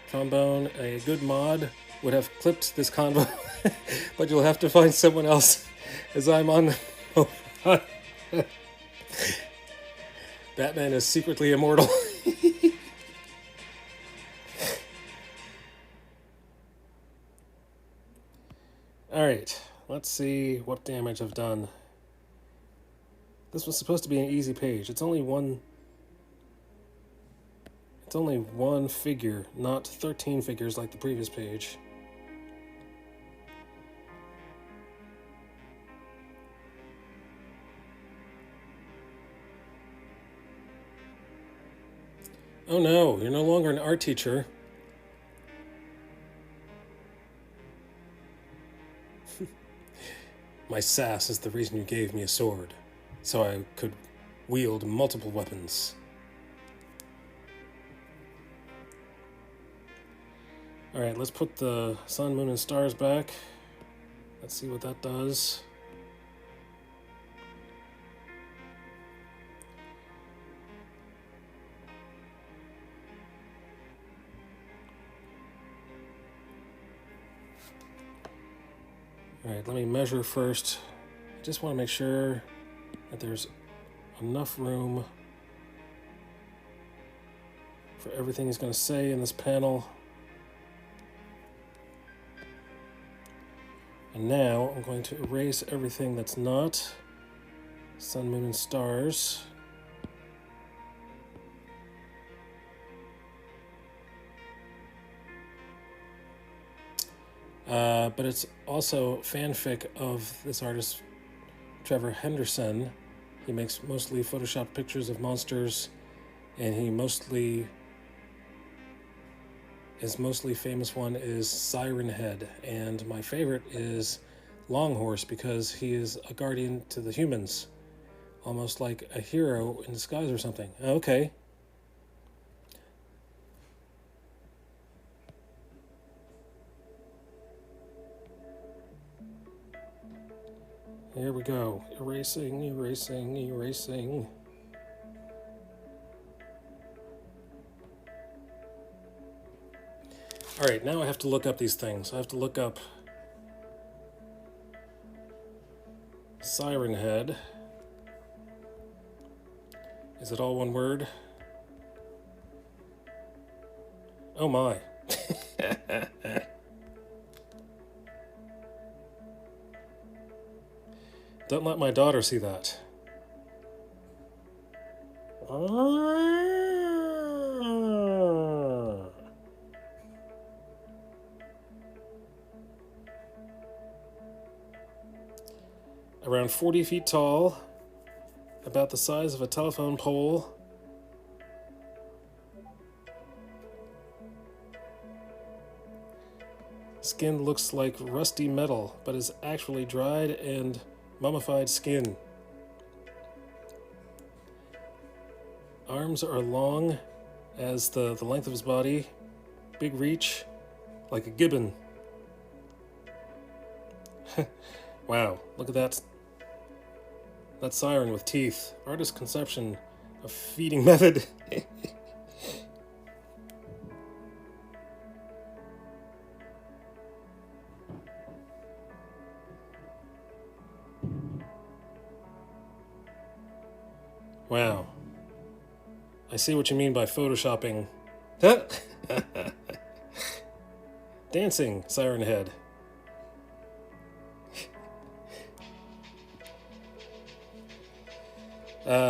Trombone, a good mod would have clipped this convo, but you'll have to find someone else, as I'm on the Batman is secretly immortal. Alright, let's see what damage I've done. This was supposed to be an easy page. It's only one figure, not 13 figures like the previous page. Oh no, you're no longer an art teacher. My sass is the reason you gave me a sword, so I could wield multiple weapons. Alright, let's put the sun, moon, and stars back. Let's see what that does. Alright, let me measure first. I just want to make sure that there's enough room for everything he's going to say in this panel. And now I'm going to erase everything that's not sun, moon, and stars. But it's also fanfic of this artist, Trevor Henderson. He makes mostly Photoshop pictures of monsters, and his mostly famous one is Siren Head, and my favorite is Longhorse because he is a guardian to the humans, almost like a hero in disguise or something. Okay. Here we go. Erasing, erasing, erasing. Alright, now I have to look up these things. I have to look up Siren Head. Is it all one word? Oh my. Don't let my daughter see that. Around 40 feet tall, about the size of a telephone pole. Skin looks like rusty metal, but is actually dried and mummified skin. Arms are long as the length of his body. Big reach, like a gibbon. Wow, look at that. That siren with teeth. Artist's conception of feeding method. Wow. I see what you mean by photoshopping. Dancing, Siren Head.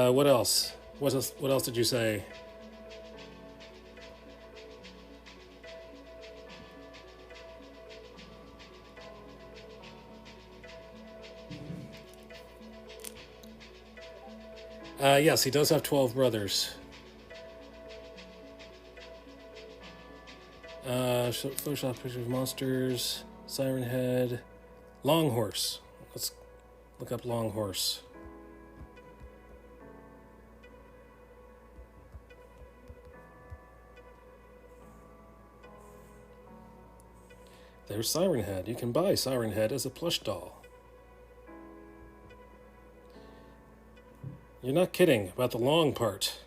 What else? What else did you say? Yes, he does have 12 brothers. Photoshop picture of monsters, Siren Head, Longhorse. Let's look up Longhorse. There's Siren Head. You can buy Siren Head as a plush doll. You're not kidding about the long part.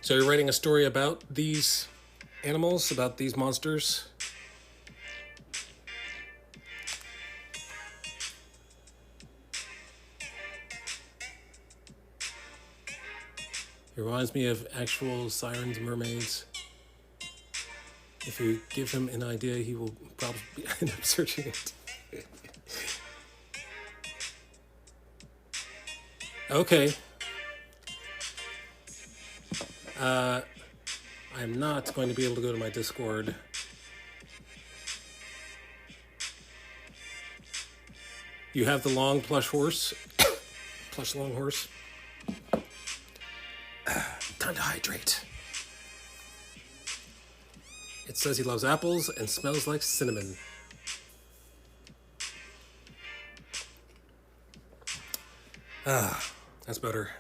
So you're writing a story about these animals, about these monsters? It reminds me of actual sirens, mermaids. If you give him an idea, he will probably end up searching it. Okay. I'm not going to be able to go to my Discord. You have the long plush horse. Plush long horse. Time to hydrate. It says he loves apples and smells like cinnamon. That's better.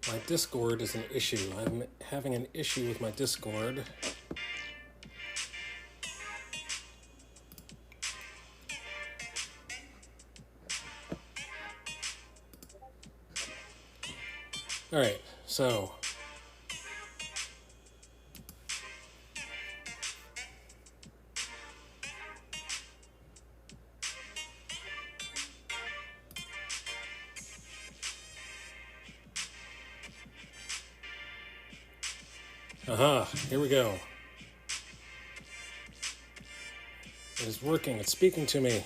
My Discord is an issue. I'm having an issue with my Discord. All right, so Aha, here we go. It is working, it's speaking to me.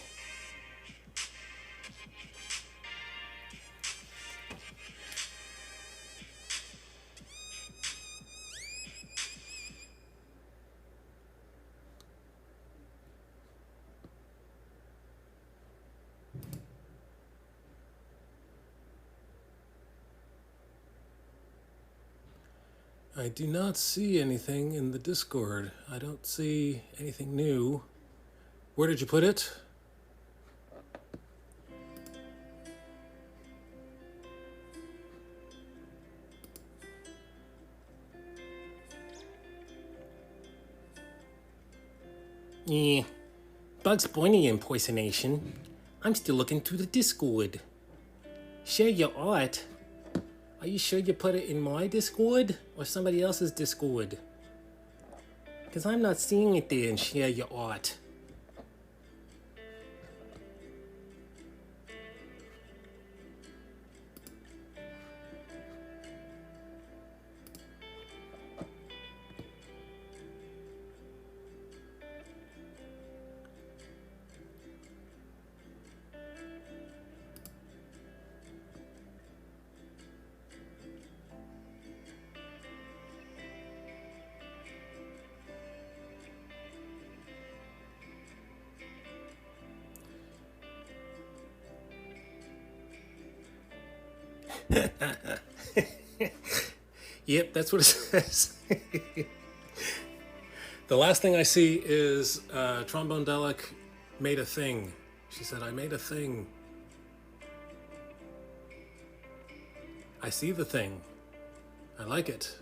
I do not see anything in the Discord. I don't see anything new. Where did you put it? Yeah, Bugs Bunny impersonation. I'm still looking through the Discord. Share your art. Are you sure you put it in my Discord or somebody else's Discord? Because I'm not seeing it there and share your art. Yep, that's what it says. The last thing I see is Trombone Delic made a thing. She said, I made a thing. I see the thing. I like it.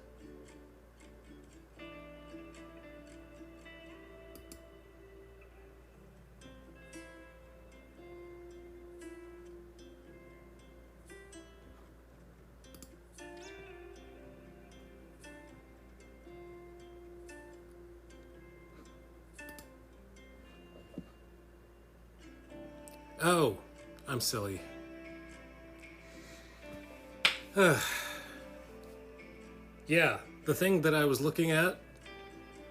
Oh, I'm silly. Yeah, the thing that I was looking at,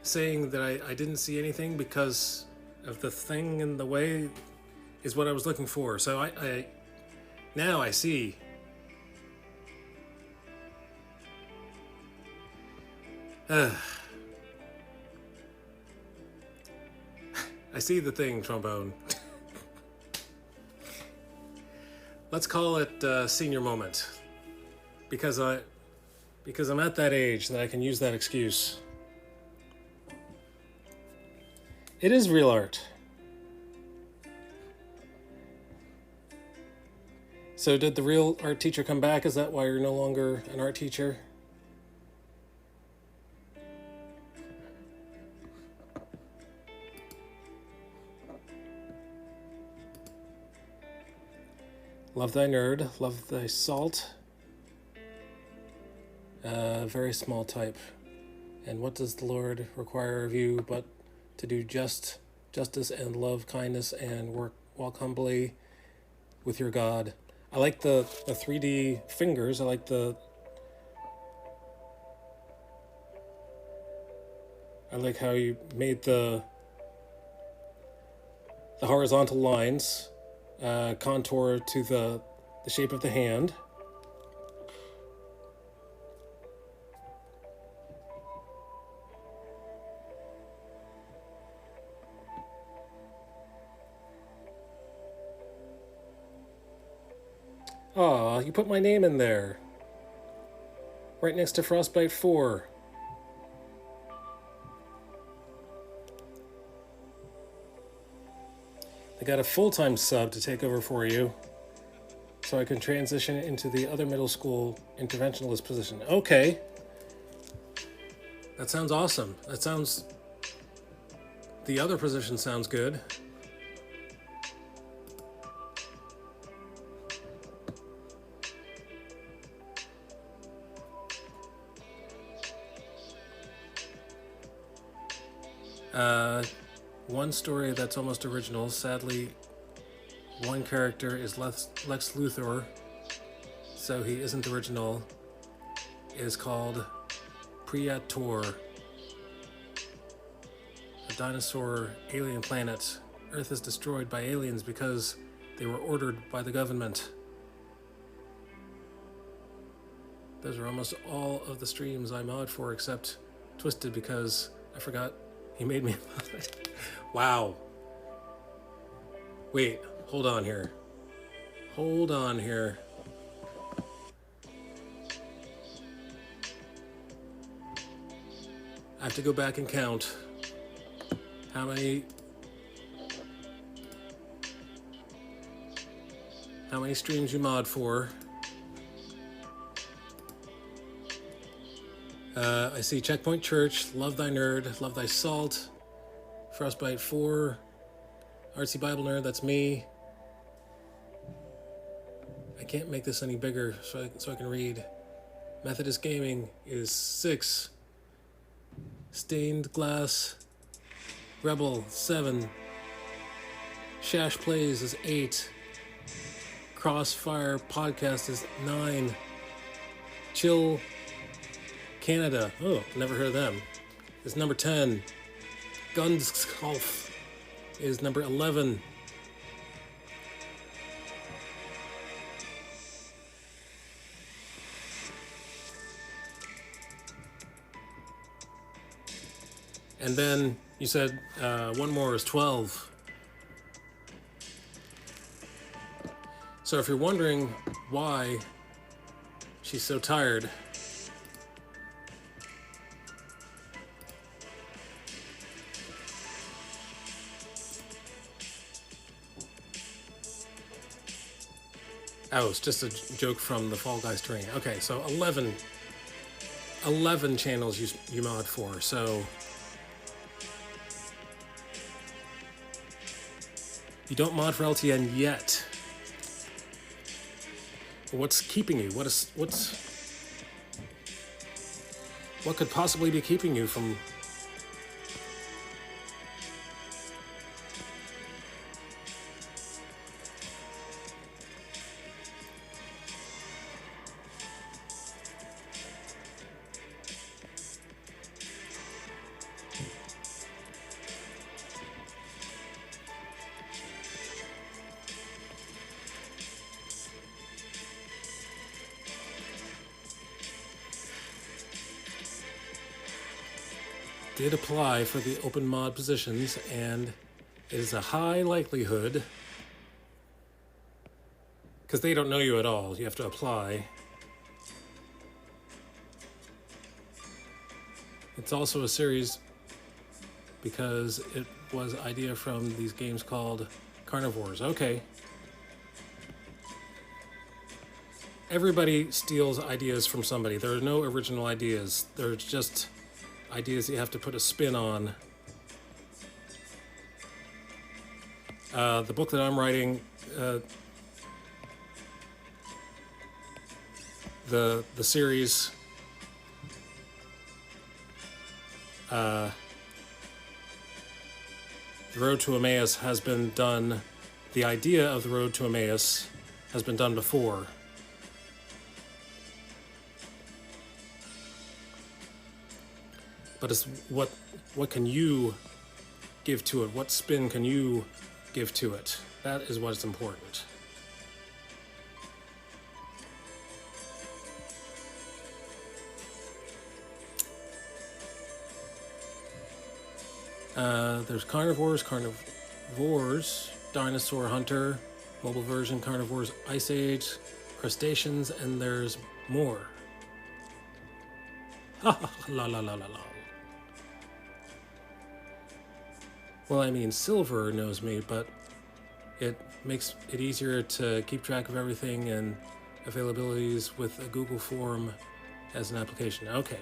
saying that I didn't see anything because of the thing in the way, is what I was looking for. So I now I see. I see the thing, Trombone. Let's call it senior moment, because I'm at that age that I can use that excuse. It is real art. So did the real art teacher come back? Is that why you're no longer an art teacher? Love thy nerd, love thy salt. Very small type. And what does the Lord require of you but to do justice and love kindness and walk humbly with your God? I like the 3D fingers. I like how you made the horizontal lines contour to the shape of the hand. Aw, you put my name in there. Right next to Frostbite 4. I got a full-time sub to take over for you, so I can transition into the other middle school interventionalist position. Okay. That sounds awesome. The other position sounds good. One story that's almost original. Sadly, one character is Lex Luthor, so he isn't original. It is called Priator, a dinosaur alien planet. Earth is destroyed by aliens because they were ordered by the government. Those are almost all of the streams I mod for, except Twisted, because I forgot he made me mod. Wow. Wait, hold on here. Hold on here. I have to go back and count how many streams you mod for. I see Checkpoint Church, Love Thy Nerd, Love Thy Salt, Frostbite 4, Artsy Bible Nerd, that's me. I can't make this any bigger so I can read. Methodist Gaming is 6. Stained Glass Rebel 7. Shash Plays is 8. Crossfire Podcast is 9. Chill Canada, oh, never heard of them, is number 10. Guns Golf is number 11. And then you said one more is 12. So if you're wondering why she's so tired, oh, it's just a joke from the Fall Guys training. Okay, so 11 channels you mod for, so you don't mod for LTN yet. What's keeping you? What could possibly be keeping you from? Did apply for the open mod positions, and it is a high likelihood, because they don't know you at all, you have to apply. It's also a series because it was an idea from these games called Carnivores. Okay. Everybody steals ideas from somebody. There are no original ideas. There's just ideas you have to put a spin on. The book that I'm writing, the series, The Road to Emmaus has been done. The idea of The Road to Emmaus has been done before. But it's what can you give to it? What spin can you give to it? That is what's important. There's Carnivores, Dinosaur Hunter, mobile version, Carnivores Ice Age, Crustaceans, and there's more. Ha ha la la la la la. Well, I mean, Silver knows me, but it makes it easier to keep track of everything and availabilities with a Google form as an application. Okay.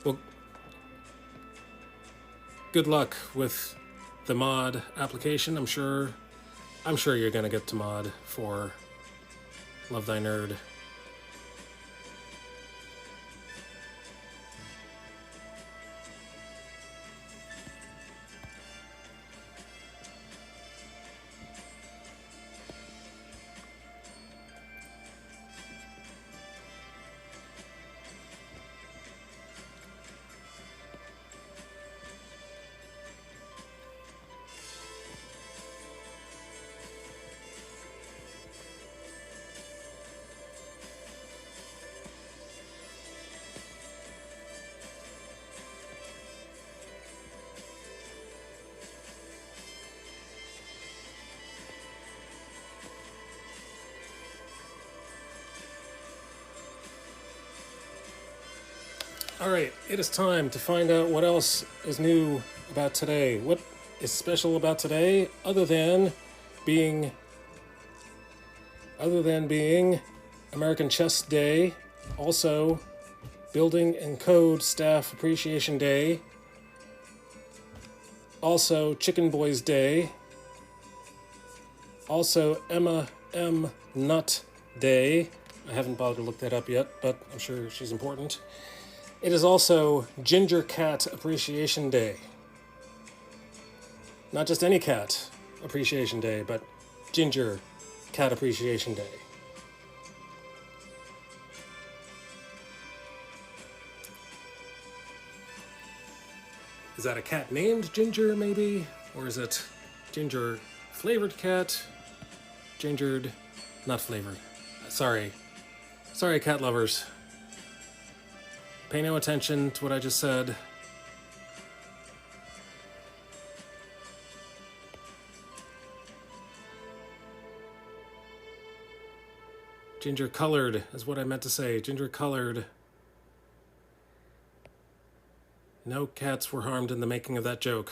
Well, good luck with the mod application. I'm sure you're gonna get to mod for Love Thy Nerd. Alright, it is time to find out what else is new about today. What is special about today being other than being American Chess Day, also Building and Code Staff Appreciation Day, also Chicken Boys Day, also Emma M. Nutt Day. I haven't bothered to look that up yet, but I'm sure she's important. It is also Ginger Cat Appreciation Day. Not just any cat appreciation day, but Ginger Cat Appreciation Day. Is that a cat named Ginger, maybe? Or is it ginger flavored cat? Gingered, not flavored. Sorry, cat lovers. Pay no attention to what I just said. Ginger colored is what I meant to say. Ginger colored. No cats were harmed in the making of that joke.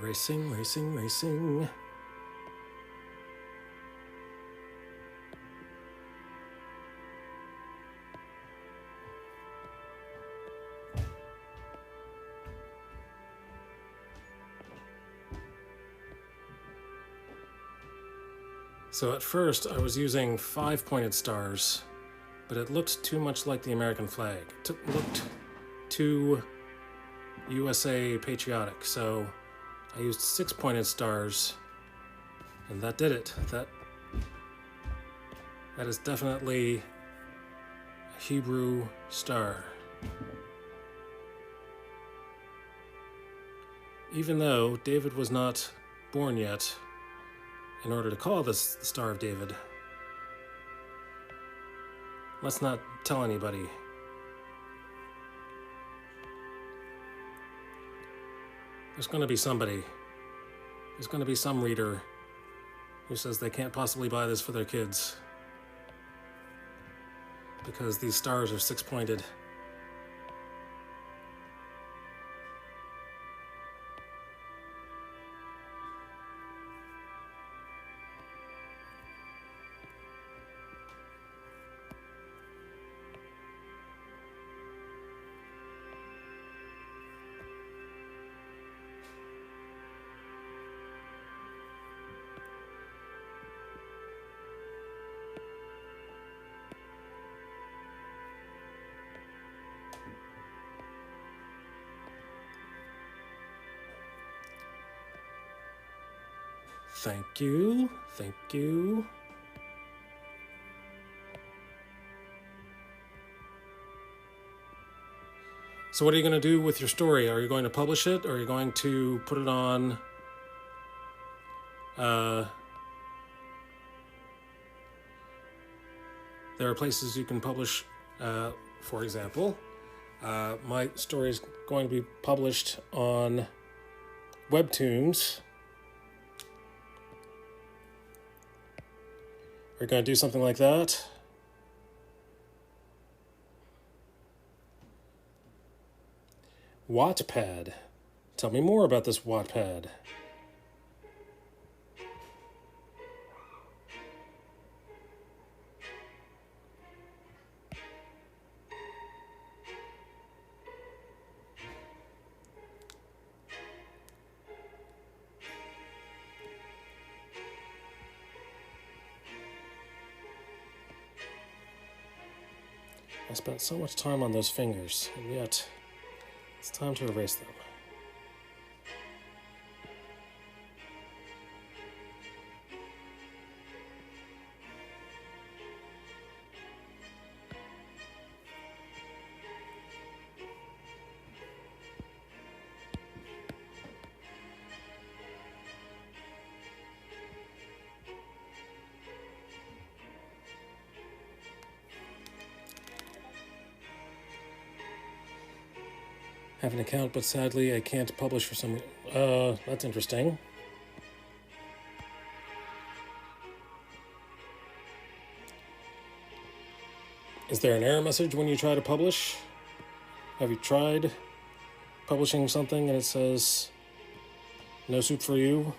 Racing, racing, racing. So at first I was using 5-pointed stars, but it looked too much like the American flag. It looked too USA patriotic, so I used 6-pointed stars, and that did it. That is definitely a Hebrew star. Even though David was not born yet, in order to call this the Star of David, let's not tell anybody. There's going to be somebody. There's going to be some reader who says they can't possibly buy this for their kids because these stars are 6-pointed. Thank you. Thank you. So what are you going to do with your story? Are you going to publish it? Or are you going to put it on there are places you can publish, for example, my story is going to be published on Webtoons. Are you going to do something like that? Wattpad. Tell me more about this Wattpad. I spent so much time on those fingers, and yet it's time to erase them. Have an account, but sadly I can't publish for some... that's interesting. Is there an error message when you try to publish? Have you tried publishing something and it says, no soup for you?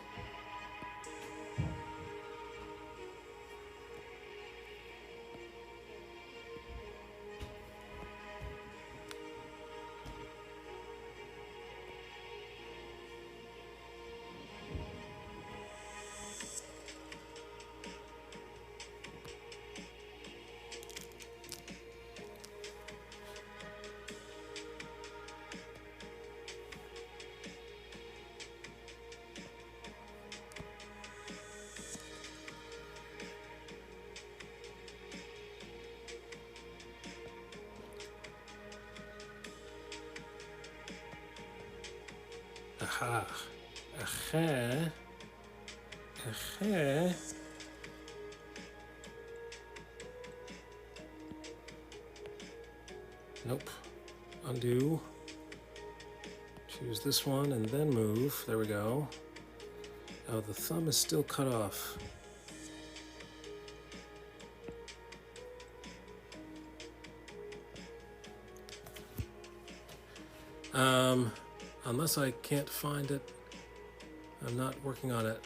Aha. Aha. Aha. Nope. Undo. Choose this one and then move. There we go. Oh, the thumb is still cut off. Unless I can't find it, I'm not working on it.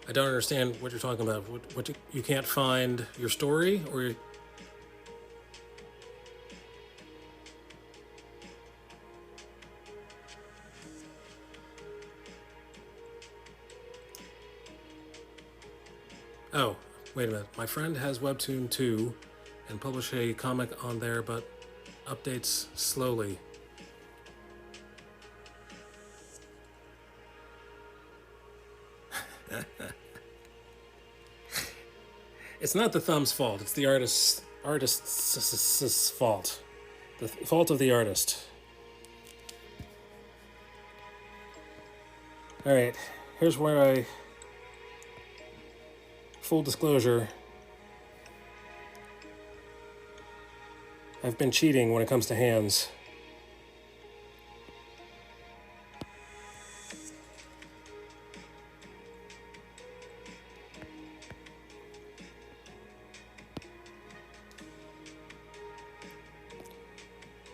I don't understand what you're talking about. What you can't find your story, or you... Oh, wait a minute. My friend has Webtoon 2 and publish a comic on there, but updates slowly. It's not the thumb's fault. It's the artist's fault. The fault of the artist. All right, here's where I... Full disclosure, I've been cheating when it comes to hands.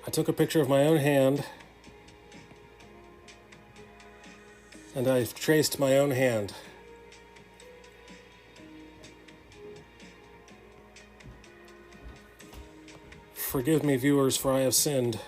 I took a picture of my own hand, and I've traced my own hand. Forgive me, viewers, for I have sinned.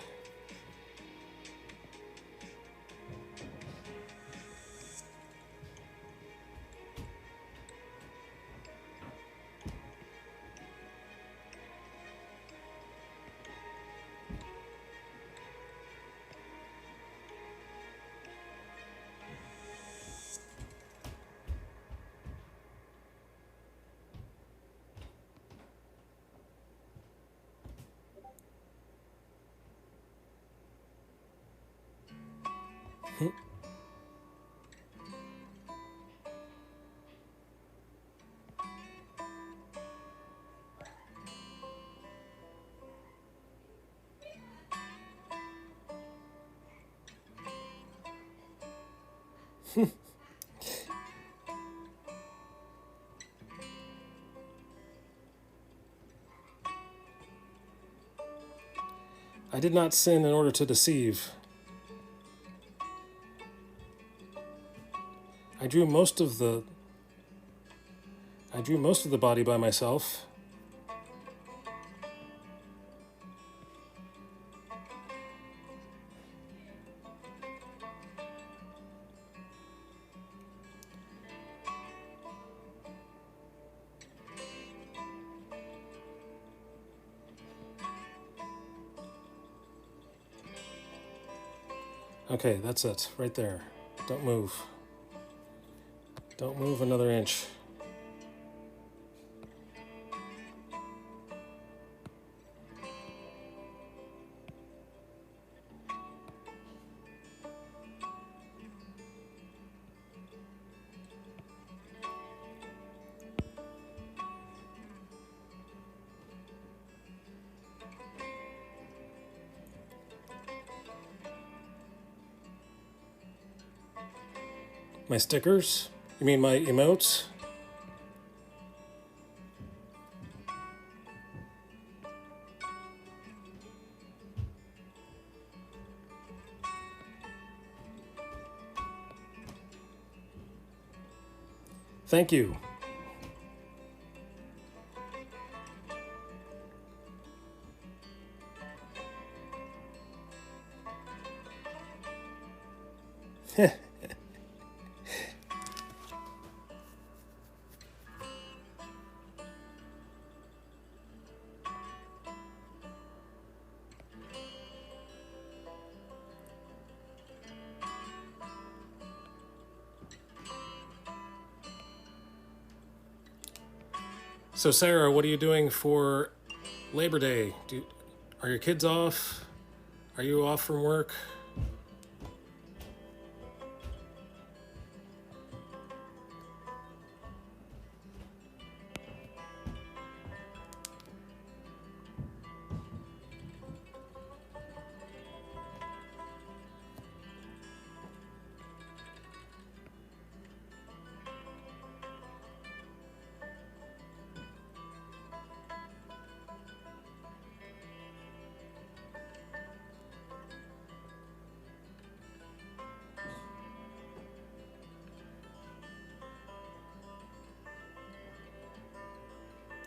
I did not sin in order to deceive. I drew most of the body by myself. Okay, that's it. Right there. Don't move. Don't move another inch. My stickers? You mean my emotes? Thank you. So, Sarah, what are you doing for Labor Day? Are your kids off? Are you off from work?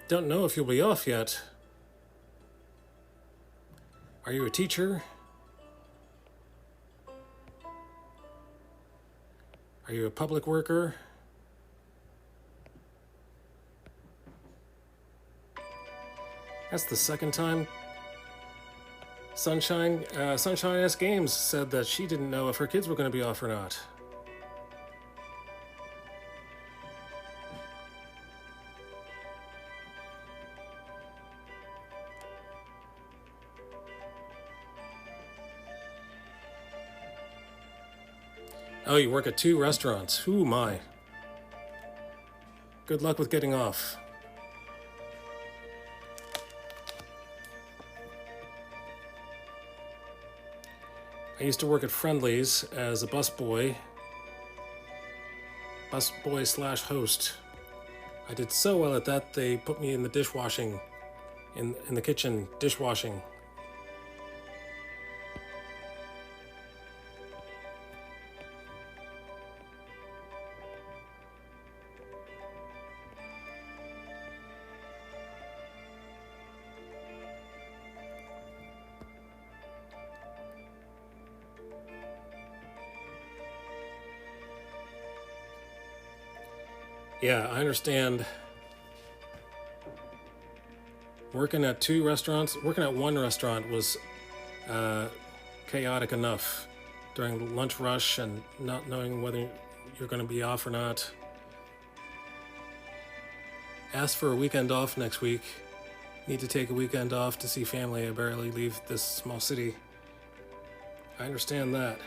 Don't know if you'll be off yet. Are you a teacher? Are you a public worker? That's the second time Sunshine S Games said that she didn't know if her kids were going to be off or not. Oh, you work at 2 restaurants. Ooh, my. Good luck with getting off. I used to work at Friendly's as a busboy slash host. I did so well at that, they put me in the dishwashing, in the kitchen, dishwashing. Yeah, I understand. Working at 2 restaurants, working at 1 restaurant was chaotic enough during the lunch rush and not knowing whether you're going to be off or not. Asked for a weekend off next week. Need to take a weekend off to see family. I barely leave this small city. I understand that.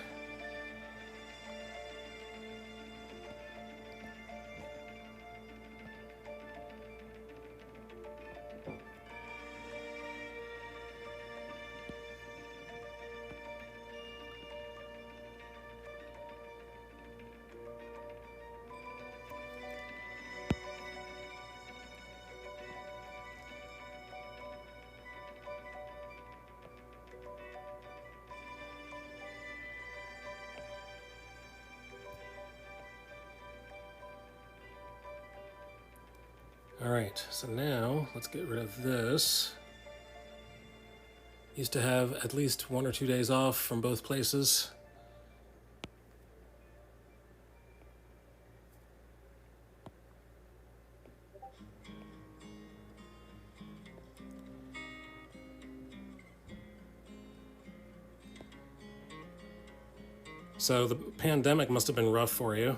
Alright, so now let's get rid of this. Used to have at least 1 or 2 days off from both places. So the pandemic must have been rough for you.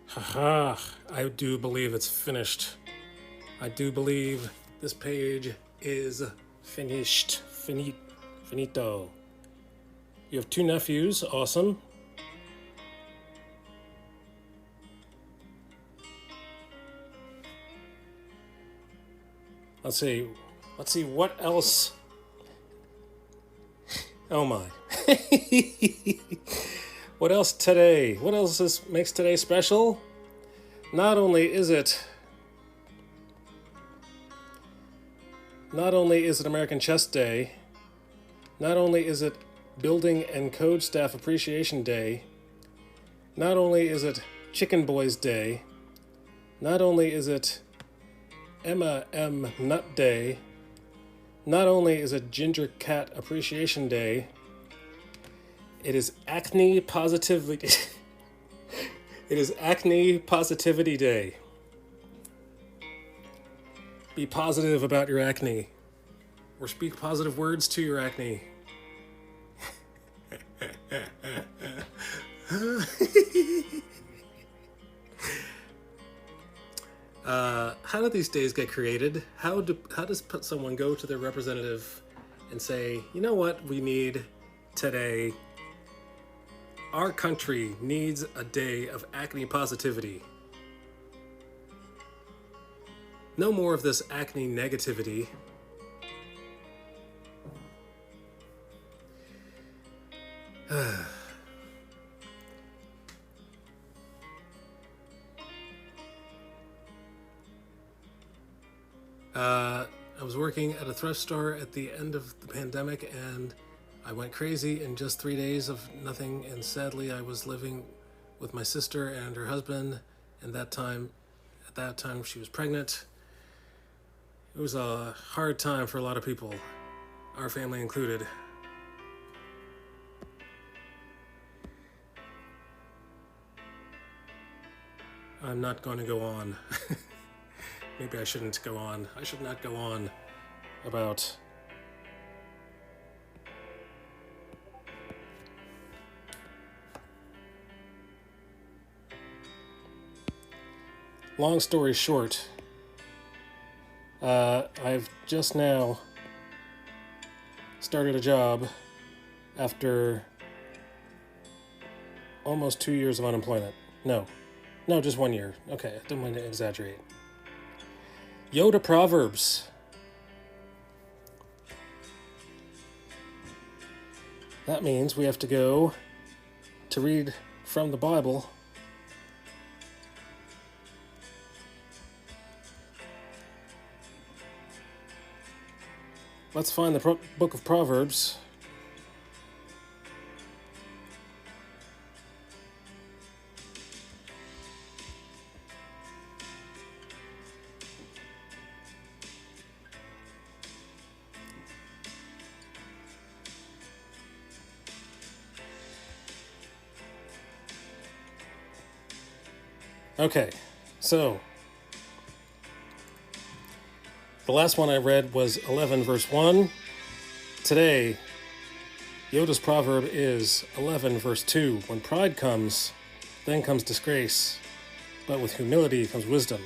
Haha, I do believe it's finished. I do believe this page is finished. Finito. You have 2 nephews, awesome. Let's see what else. Oh my. What else today? What else makes today special? Not only is it American Chess Day, not only is it Building and Code Staff Appreciation Day, not only is it Chicken Boys Day, not only is it Emma M. Nut Day, not only is it Ginger Cat Appreciation Day, it is Acne Positivity. It is Acne Positivity Day. Be positive about your acne, or speak positive words to your acne. How do these days get created? How does someone go to their representative and say, you know what we need today? Our country needs a day of acne positivity. No more of this acne negativity. I was working at a thrift store at the end of the pandemic, and I went crazy in just 3 days of nothing, and sadly I was living with my sister and her husband, and at that time she was pregnant. It was a hard time for a lot of people, our family included. I'm not going to go on. Maybe I shouldn't go on. I should not go on about long story short, I've just now started a job after almost 2 years of unemployment. No, just 1 year. Okay, I didn't mean to exaggerate. Yoda Proverbs. That means we have to go to read from the Bible. Let's find the book of Proverbs. Okay, so the last one I read was 11 verse 1. Today, Yoda's proverb is 11 verse 2. When pride comes, then comes disgrace, but with humility comes wisdom.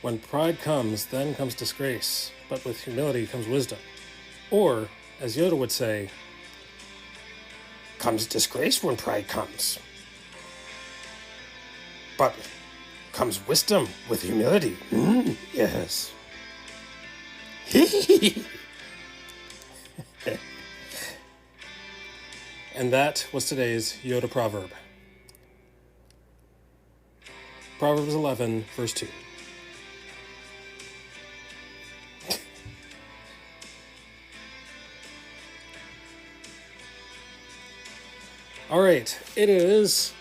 When pride comes, then comes disgrace, but with humility comes wisdom. Or, as Yoda would say, comes disgrace when pride comes, but comes wisdom with humility. Yes. And that was today's Yoda proverb. Proverbs 11, verse 2. All right, it is.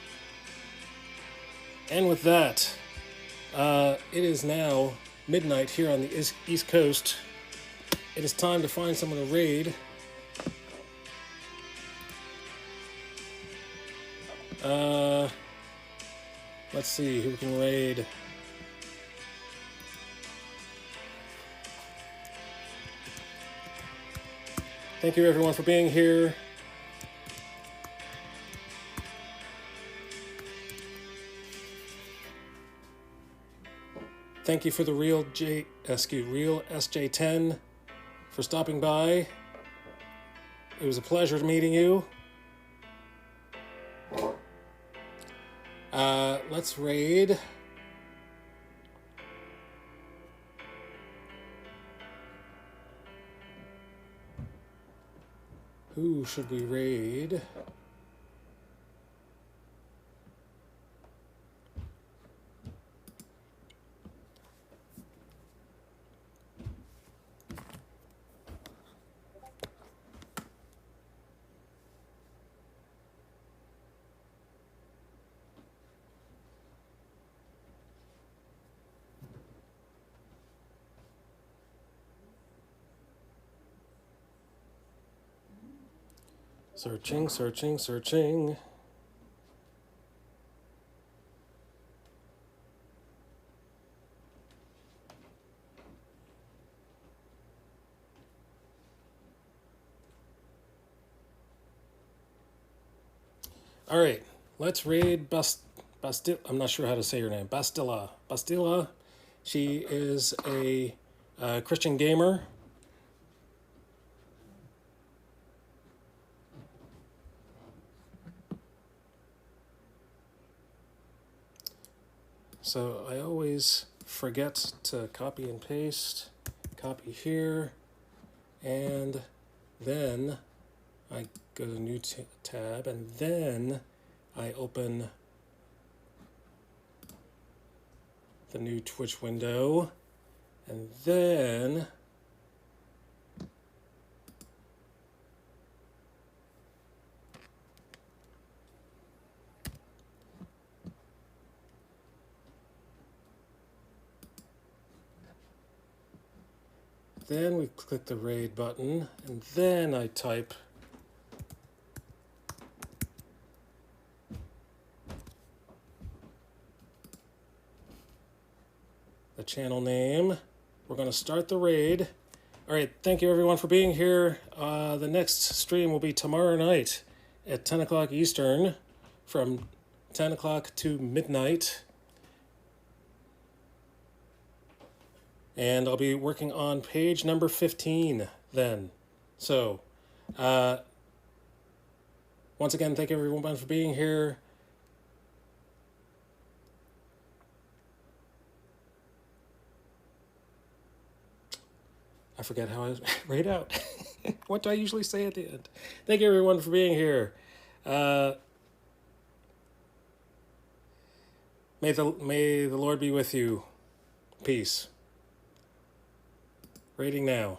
And with that, it is now midnight here on the East Coast. It is time to find someone to raid. Let's see who can raid. Thank you everyone for being here. Thank you for the real SJ10 for stopping by. It was a pleasure meeting you. Let's raid. Who should we raid? Searching, searching, searching. All right, let's raid Bastilla. I'm not sure how to say her name. Bastilla. Bastilla. She is a Christian gamer. So I always forget to copy and paste. Copy here. And then I go to new tab, and then I open the new Twitch window, and then we click the raid button, and then I type the channel name. We're going to start the raid. All right, thank you everyone for being here. The next stream will be tomorrow night at 10 o'clock Eastern, from 10 o'clock to midnight. And I'll be working on page number 15 then. So, once again, thank you everyone for being here. I forget how I read out. What do I usually say at the end? Thank you everyone for being here. May the Lord be with you. Peace. Rating now.